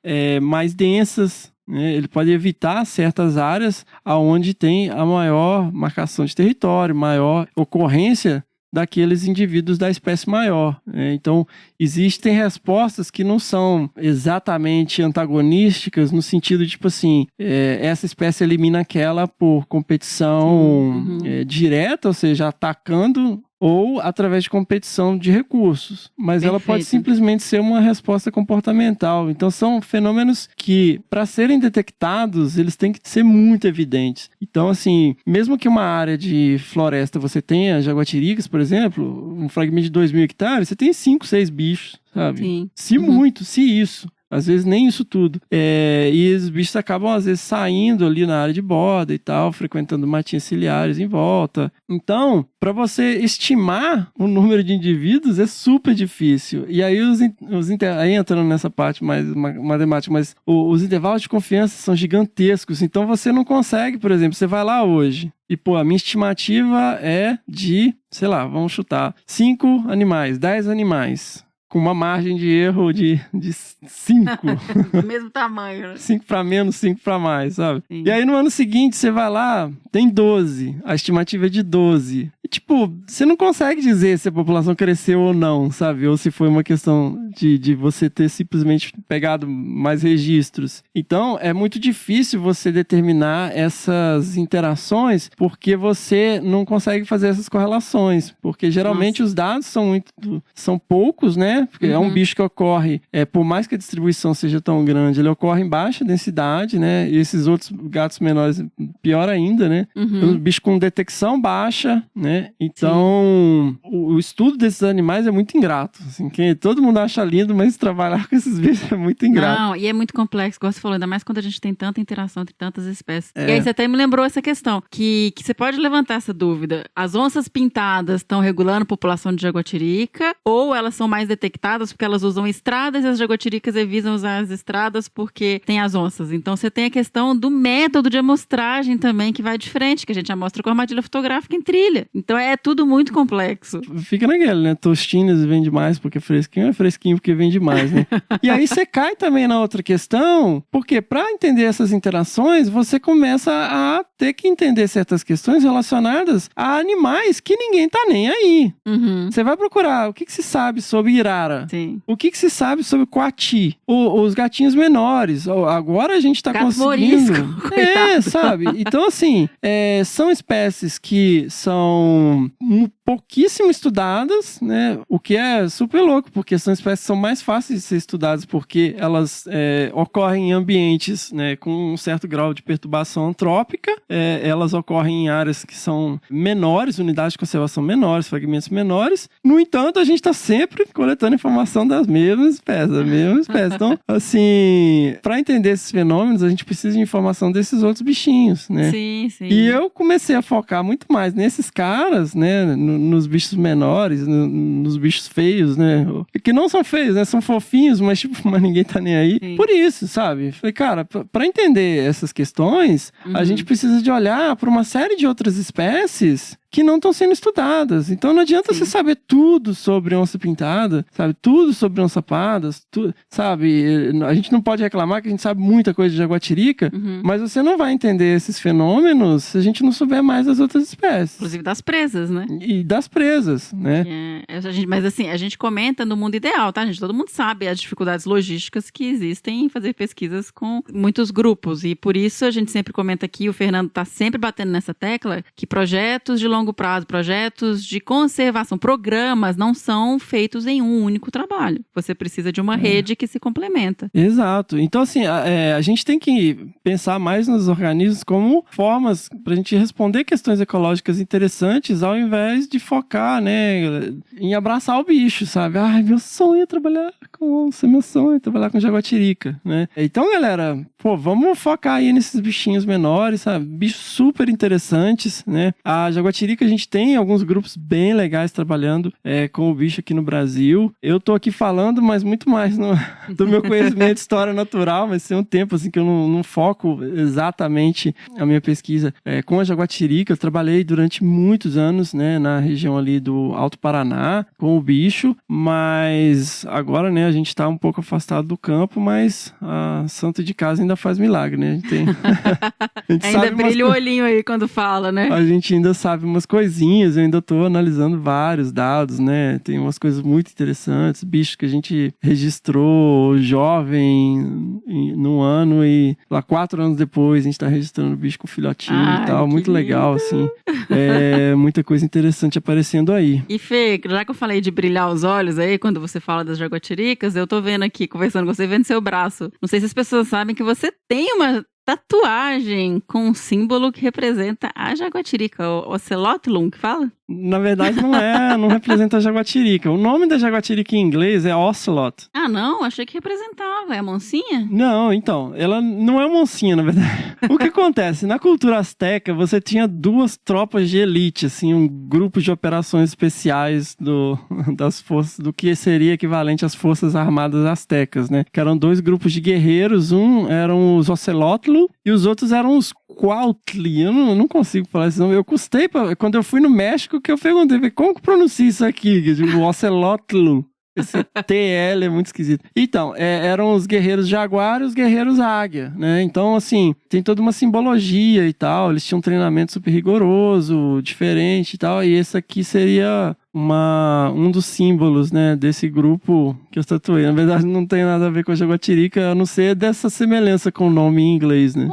mais densas, ele pode evitar certas áreas onde tem a maior marcação de território, maior ocorrência daqueles indivíduos da espécie maior. Então, existem respostas que não são exatamente antagonísticas no sentido de, tipo assim, essa espécie elimina aquela por competição direta, ou seja, atacando, ou através de competição de recursos. Mas ela pode simplesmente ser uma resposta comportamental. Então, são fenômenos que, para serem detectados, eles têm que ser muito evidentes. Então, assim, mesmo que uma área de floresta você tenha jaguatiricas, por exemplo, um fragmento de 2.000 hectares, você tem 5, 6 bichos, sabe? Sim. Se muito, se isso. Às vezes nem isso tudo. E os bichos acabam, às vezes, saindo ali na área de borda e tal, frequentando matinhas ciliares em volta. Então, para você estimar o número de indivíduos é super difícil. E aí, aí entrando nessa parte mais matemática, mas os intervalos de confiança são gigantescos. Então, você não consegue, por exemplo, você vai lá hoje e, a minha estimativa é de, sei lá, vamos chutar, 5 animais, 10 animais. Com uma margem de erro de 5. Do mesmo tamanho, né? 5 para menos, 5 para mais, sabe? Sim. E aí no ano seguinte você vai lá, tem 12. A estimativa é de 12. E você não consegue dizer se a população cresceu ou não, sabe? Ou se foi uma questão de você ter simplesmente pegado mais registros. Então é muito difícil você determinar essas interações porque você não consegue fazer essas correlações. Porque geralmente os dados são poucos, né? Porque é um bicho que ocorre, por mais que a distribuição seja tão grande, ele ocorre em baixa densidade, né? E esses outros gatos menores, pior ainda, né? Um bicho com detecção baixa, né? Então, o estudo desses animais é muito ingrato. Assim, todo mundo acha lindo, mas trabalhar com esses bichos é muito ingrato. Não, e é muito complexo, como você falou, ainda mais quando a gente tem tanta interação entre tantas espécies. E aí você até me lembrou essa questão, que você pode levantar essa dúvida. As onças pintadas estão regulando a população de jaguatirica, ou elas são mais detectadas porque elas usam estradas e as jaguatiricas evitam usar as estradas porque tem as onças. Então você tem a questão do método de amostragem também, que vai diferente, que a gente amostra com armadilha fotográfica em trilha. Então é tudo muito complexo. Fica naquele, né? Tostines vende mais porque fresquinho, é fresquinho porque vende mais, né? E aí você cai também na outra questão, porque para entender essas interações, você começa a ter que entender certas questões relacionadas a animais que ninguém tá nem aí. Você vai procurar o que se sabe sobre irara. Sim. O que se sabe sobre coati? Os gatinhos menores. Agora a gente tá gato conseguindo... morisco, coitado. Sabe? Então, assim, são espécies que são pouquíssimo estudadas, né? O que é super louco, porque são espécies que são mais fáceis de ser estudadas porque elas ocorrem em ambientes, né, com um certo grau de perturbação antrópica. Elas ocorrem em áreas que são menores, unidades de conservação menores, fragmentos menores. No entanto, a gente está sempre coletando informação das mesmas espécies, Então, assim, para entender esses fenômenos, a gente precisa de informação desses outros bichinhos, né? Sim, sim. E eu comecei a focar muito mais nesses caras, né? Nos bichos menores, nos bichos feios, né? Que não são feios, né? São fofinhos, mas mas ninguém tá nem aí. Sim. Por isso, sabe? Falei, cara, para entender essas questões, a gente precisa de olhar para uma série de outras espécies que não estão sendo estudadas. Então não adianta você saber tudo sobre onça pintada, sabe? Tudo sobre onça-pardas, sabe? A gente não pode reclamar que a gente sabe muita coisa de jaguatirica, mas você não vai entender esses fenômenos se a gente não souber mais das outras espécies. Inclusive das presas, né? E das presas, né? Mas assim, a gente comenta no mundo ideal, tá, gente? Todo mundo sabe as dificuldades logísticas que existem em fazer pesquisas com muitos grupos. E por isso a gente sempre comenta aqui, o Fernando tá sempre batendo nessa tecla, que projetos de longo prazo, projetos de conservação, programas não são feitos em um único trabalho. Você precisa de uma rede que se complementa. Exato. Então, assim, a gente tem que pensar mais nos organismos como formas pra gente responder questões ecológicas interessantes ao invés de focar, né, em abraçar o bicho, sabe? Ai, meu sonho é trabalhar com onça, meu sonho é trabalhar com jaguatirica, né? Então, galera, vamos focar aí nesses bichinhos menores, sabe? Bichos super interessantes, né? A jaguatirica, a gente tem alguns grupos bem legais trabalhando com o bicho aqui no Brasil. Eu tô aqui falando, mas muito mais do meu conhecimento de história natural, mas tem um tempo assim que eu não foco exatamente a minha pesquisa com a jaguatirica. Eu trabalhei durante muitos anos, né, na região ali do Alto Paraná com o bicho, mas agora, né, a gente tá um pouco afastado do campo, mas a Santo de Casa ainda faz milagre, né? A gente tem... a gente ainda brilha o olhinho aí quando fala, né? A gente ainda sabe umas coisinhas, eu ainda tô analisando vários dados, né? Tem umas coisas muito interessantes, bichos que a gente registrou jovem num ano e lá 4 anos depois a gente tá registrando bicho com filhotinho e tal. Muito legal, assim. Muita coisa interessante aparecendo aí. E Fê, já que eu falei de brilhar os olhos aí, quando você fala das jaguatiricas, eu tô vendo aqui, conversando com você, vendo seu braço. Não sei se as pessoas sabem que você tem uma tatuagem com um símbolo que representa a jaguatirica, o Ocelotlum, que fala? Na verdade, não representa a jaguatirica. O nome da jaguatirica em inglês é Ocelot. Ah, não? Achei que representava. É a moncinha? Não, então, ela não é uma oncinha, na verdade. O que acontece? Na cultura asteca, você tinha 2 tropas de elite, assim, um grupo de operações especiais das forças, do que seria equivalente às forças armadas astecas, né? Que eram 2 grupos de guerreiros, eram os Ocelotlu e os outros eram os Cuautli. Eu não consigo falar esse nome. Eu custei, quando eu fui no México, que eu perguntei, como que pronuncia isso aqui? O Ocelotlu. Esse TL é muito esquisito. Então, eram os guerreiros jaguar e os guerreiros águia, né? Então, assim, tem toda uma simbologia e tal. Eles tinham um treinamento super rigoroso, diferente e tal. E esse aqui seria um dos símbolos, né, desse grupo que eu tatuei. Na verdade, não tem nada a ver com a jaguatirica, a não ser dessa semelhança com o nome em inglês, né?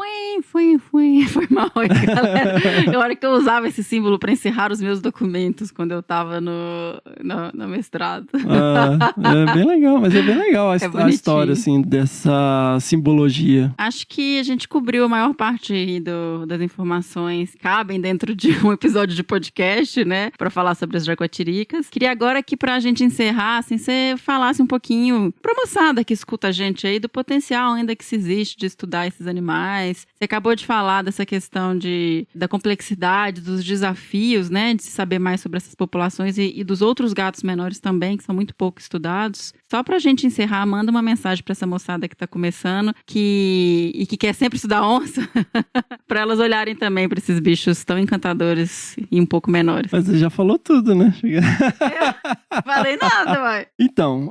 Foi mal, galera. A hora que eu usava esse símbolo pra encerrar os meus documentos quando eu tava no mestrado. É bem legal, mas é bem legal a história, assim, dessa simbologia. Acho que a gente cobriu a maior parte das informações que cabem dentro de um episódio de podcast, né, pra falar sobre as jaguatiricas. Queria agora que pra gente encerrar, assim, você falasse um pouquinho pra moçada que escuta a gente aí do potencial ainda que se existe de estudar esses animais. Você acabou de falar dessa questão da complexidade, dos desafios, né, de se saber mais sobre essas populações e dos outros gatos menores também, que são muito pouco estudados. Só pra gente encerrar, manda uma mensagem pra essa moçada que tá começando e que quer sempre estudar onça, pra elas olharem também pra esses bichos tão encantadores e um pouco menores. Mas você já falou tudo, né? Falei nada, vai. Então,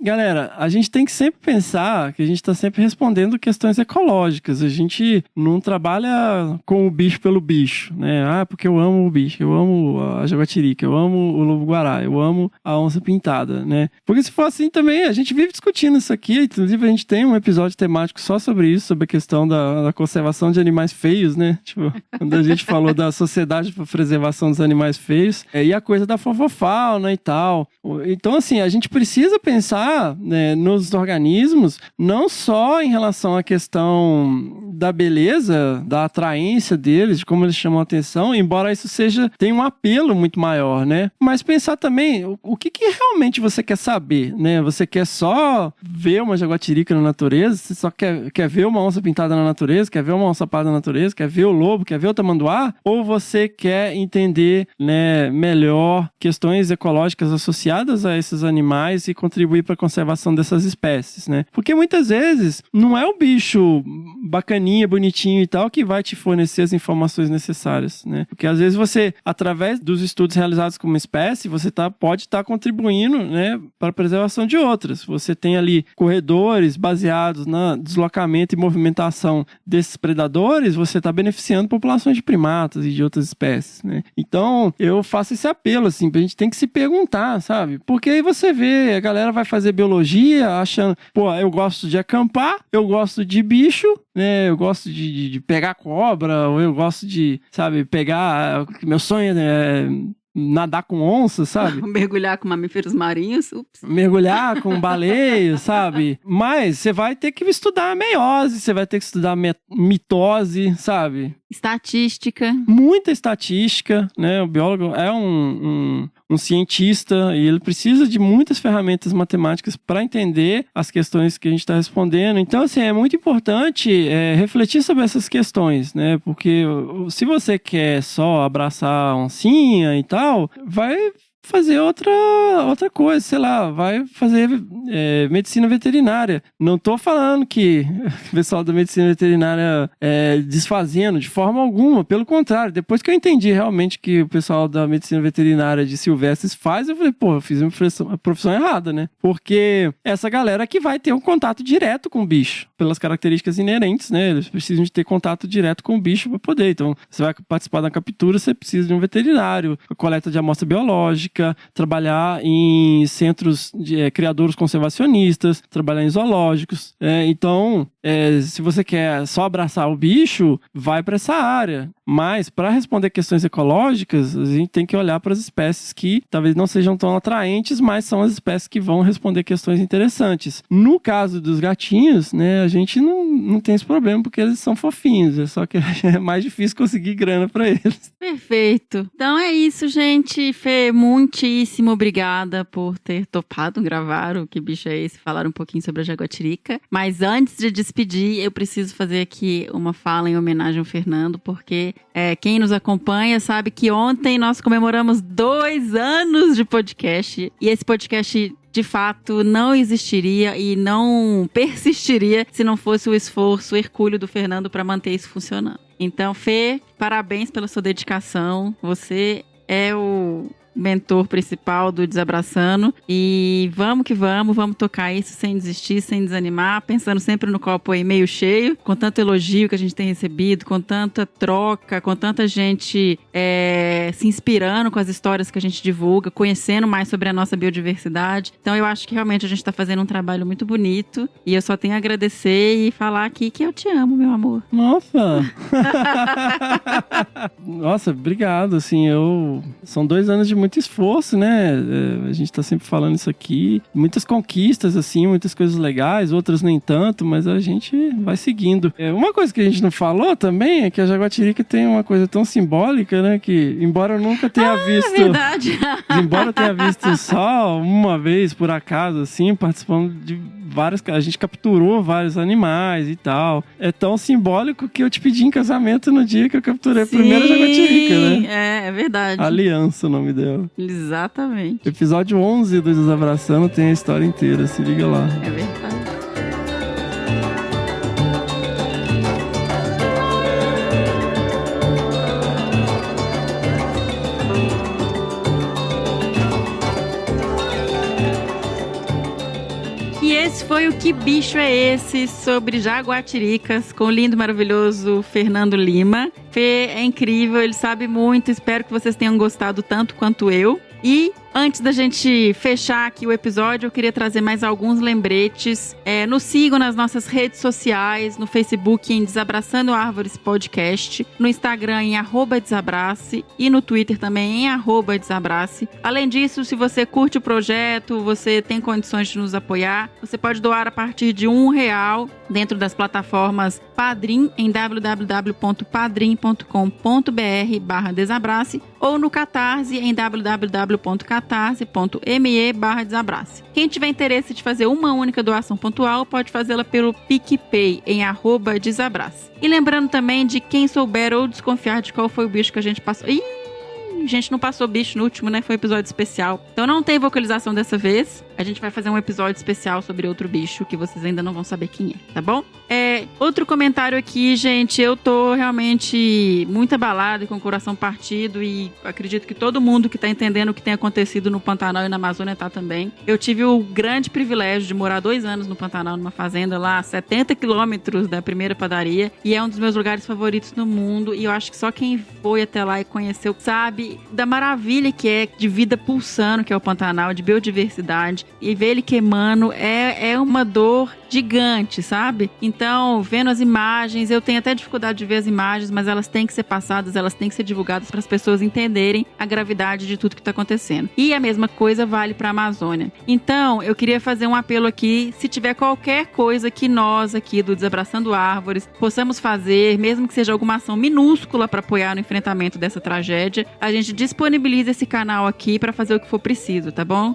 galera, a gente tem que sempre pensar que a gente tá sempre respondendo questões ecológicas. A gente não trabalha com o bicho pelo bicho, né? Ah, porque eu amo o bicho, eu amo a jaguatirica, eu amo o lobo-guará, eu amo a onça pintada, né? Porque se for assim também, a gente vive discutindo isso aqui, inclusive a gente tem um episódio temático só sobre isso, sobre a questão da conservação de animais feios, né? Tipo, quando a gente falou da Sociedade para a Preservação dos Animais Feios, e a coisa da fofofauna e tal. Então, assim, a gente precisa pensar, né, nos organismos, não só em relação à questão da beleza, da atraência deles, de como eles chamam a atenção, embora isso tenha um apelo muito maior, né? Mas pensar também o que realmente você quer saber, né? Você quer só ver uma jaguatirica na natureza? Você só quer ver uma onça pintada na natureza? Quer ver uma onça parda na natureza? Quer ver o lobo? Quer ver o tamanduá? Ou você quer entender, né, melhor questões ecológicas associadas a esses animais e contribuir para a conservação dessas espécies, né? Porque muitas vezes não é o bicho bacaninha, bonitinho e tal que vai te fornecer as informações necessárias, né? Porque às vezes você, através dos estudos realizados com uma espécie, você pode estar contribuindo, né, para a preservação de outras. Você tem ali corredores baseados no deslocamento e movimentação desses predadores, você está beneficiando populações de primatas e de outras espécies, né? Então, eu faço esse apelo, assim, a gente tem que se perguntar, sabe? Porque aí você vê, a galera vai fazer biologia achando, pô, eu gosto de acampar, eu gosto de bicho, né? Eu gosto de pegar cobra, ou eu gosto de, sabe, pegar... Meu sonho é nadar com onça, sabe? Mergulhar com mamíferos marinhos. Ups. Mergulhar com baleias, sabe? Mas você vai ter que estudar meiose, você vai ter que estudar mitose, sabe? Estatística. Muita estatística, né? O biólogo é um cientista e ele precisa de muitas ferramentas matemáticas para entender as questões que a gente está respondendo. Então, assim, é muito importante refletir sobre essas questões, né? Porque se você quer só abraçar a oncinha e tal, vai fazer outra coisa, sei lá, vai fazer medicina veterinária. Não tô falando que o pessoal da medicina veterinária desfazendo de forma alguma, pelo contrário, depois que eu entendi realmente que o pessoal da medicina veterinária de Silvestres faz, eu falei, pô, eu fiz a profissão errada, né? Porque essa galera que vai ter um contato direto com o bicho, pelas características inerentes, né? Eles precisam de ter contato direto com o bicho para poder. Então, você vai participar da captura, você precisa de um veterinário, coleta de amostra biológica, trabalhar em centros de criadouros conservacionistas, trabalhar em zoológicos. Então, se você quer só abraçar o bicho, vai para essa área. Mas, para responder questões ecológicas, a gente tem que olhar para as espécies que talvez não sejam tão atraentes, mas são as espécies que vão responder questões interessantes. No caso dos gatinhos, né, a gente não tem esse problema, porque eles são fofinhos, é só que é mais difícil conseguir grana para eles. Perfeito. Então é isso, gente. Fê, muitíssimo obrigada por ter topado gravar o Que Bicho é Esse, falar um pouquinho sobre a jaguatirica. Mas antes de despedir, eu preciso fazer aqui uma fala em homenagem ao Fernando, porque quem nos acompanha sabe que ontem nós comemoramos 2 anos de podcast. E esse podcast, de fato, não existiria e não persistiria se não fosse o esforço hercúleo do Fernando para manter isso funcionando. Então, Fê, parabéns pela sua dedicação. Você é o mentor principal do Desabraçando. E vamos que vamos tocar isso sem desistir, sem desanimar, pensando sempre no copo aí meio cheio, com tanto elogio que a gente tem recebido, com tanta troca, com tanta gente se inspirando com as histórias que a gente divulga, conhecendo mais sobre a nossa biodiversidade. Então eu acho que realmente a gente está fazendo um trabalho muito bonito e eu só tenho a agradecer e falar aqui que eu te amo, meu amor. Nossa! Nossa, obrigado, assim, são 2 anos de muito esforço, né? A gente tá sempre falando isso aqui. Muitas conquistas, assim, muitas coisas legais, outras nem tanto, mas a gente vai seguindo. Uma coisa que a gente não falou também é que a jaguatirica tem uma coisa tão simbólica, né? Que, embora eu nunca tenha visto... É verdade! Embora eu tenha visto só uma vez, por acaso, assim, participando de várias... A gente capturou vários animais e tal. É tão simbólico que eu te pedi em casamento no dia que eu capturei a primeira jaguatirica, né? É verdade. Aliança, o nome dela. Exatamente. Episódio 11 do Desabraçando tem a história inteira, se liga lá. É verdade. E esse foi o Que Bicho é Esse? Sobre jaguatiricas, com o lindo, maravilhoso Fernando Lima. Fê é incrível, ele sabe muito, espero que vocês tenham gostado tanto quanto eu. E antes da gente fechar aqui o episódio, eu queria trazer mais alguns lembretes. Nos sigam nas nossas redes sociais, no Facebook em Desabraçando Árvores Podcast, no Instagram em @desabrace e no Twitter também em @desabrace. Além disso, se você curte o projeto, você tem condições de nos apoiar, você pode doar a partir de R$1 dentro das plataformas Padrim em www.padrim.com.br/desabrace ou no Catarse em www.catarse.me/desabrace. Quem tiver interesse de fazer uma única doação pontual, pode fazê-la pelo PicPay em @desabrace. E lembrando também de quem souber ou desconfiar de qual foi o bicho que a gente passou... A gente não passou bicho no último, né? Foi um episódio especial. Então não tem vocalização dessa vez. A gente vai fazer um episódio especial sobre outro bicho que vocês ainda não vão saber quem é, tá bom? Outro comentário aqui, gente. Eu tô realmente muito abalada e com o coração partido e acredito que todo mundo que tá entendendo o que tem acontecido no Pantanal e na Amazônia tá também. Eu tive o grande privilégio de morar 2 anos no Pantanal, numa fazenda lá a 70 quilômetros da primeira padaria, e é um dos meus lugares favoritos no mundo, e eu acho que só quem foi até lá e conheceu sabe da maravilha que é de vida pulsando, que é o Pantanal, de biodiversidade, e ver ele queimando é uma dor gigante, sabe? Então, vendo as imagens, eu tenho até dificuldade de ver as imagens, mas elas têm que ser passadas, elas têm que ser divulgadas para as pessoas entenderem a gravidade de tudo que está acontecendo. E a mesma coisa vale para a Amazônia. Então, eu queria fazer um apelo aqui, se tiver qualquer coisa que nós aqui do Desabraçando Árvores possamos fazer, mesmo que seja alguma ação minúscula para apoiar no enfrentamento dessa tragédia, a gente disponibiliza esse canal aqui para fazer o que for preciso, tá bom?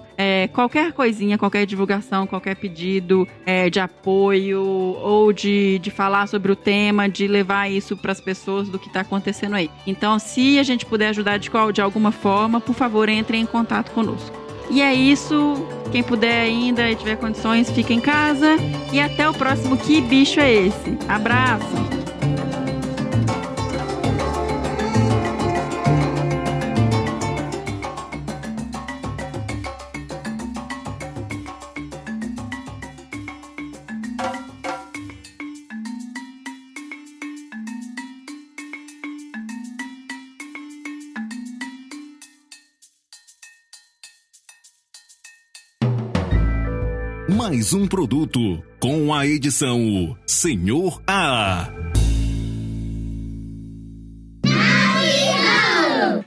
Qualquer coisinha, qualquer divulgação, qualquer pedido de apoio ou de falar sobre o tema, de levar isso para as pessoas do que está acontecendo aí. Então, se a gente puder ajudar de alguma forma, por favor, entre em contato conosco. E é isso. Quem puder ainda e tiver condições, fica em casa. E até o próximo Que Bicho é Esse? Abraço! Mais um produto com a edição Senhor A.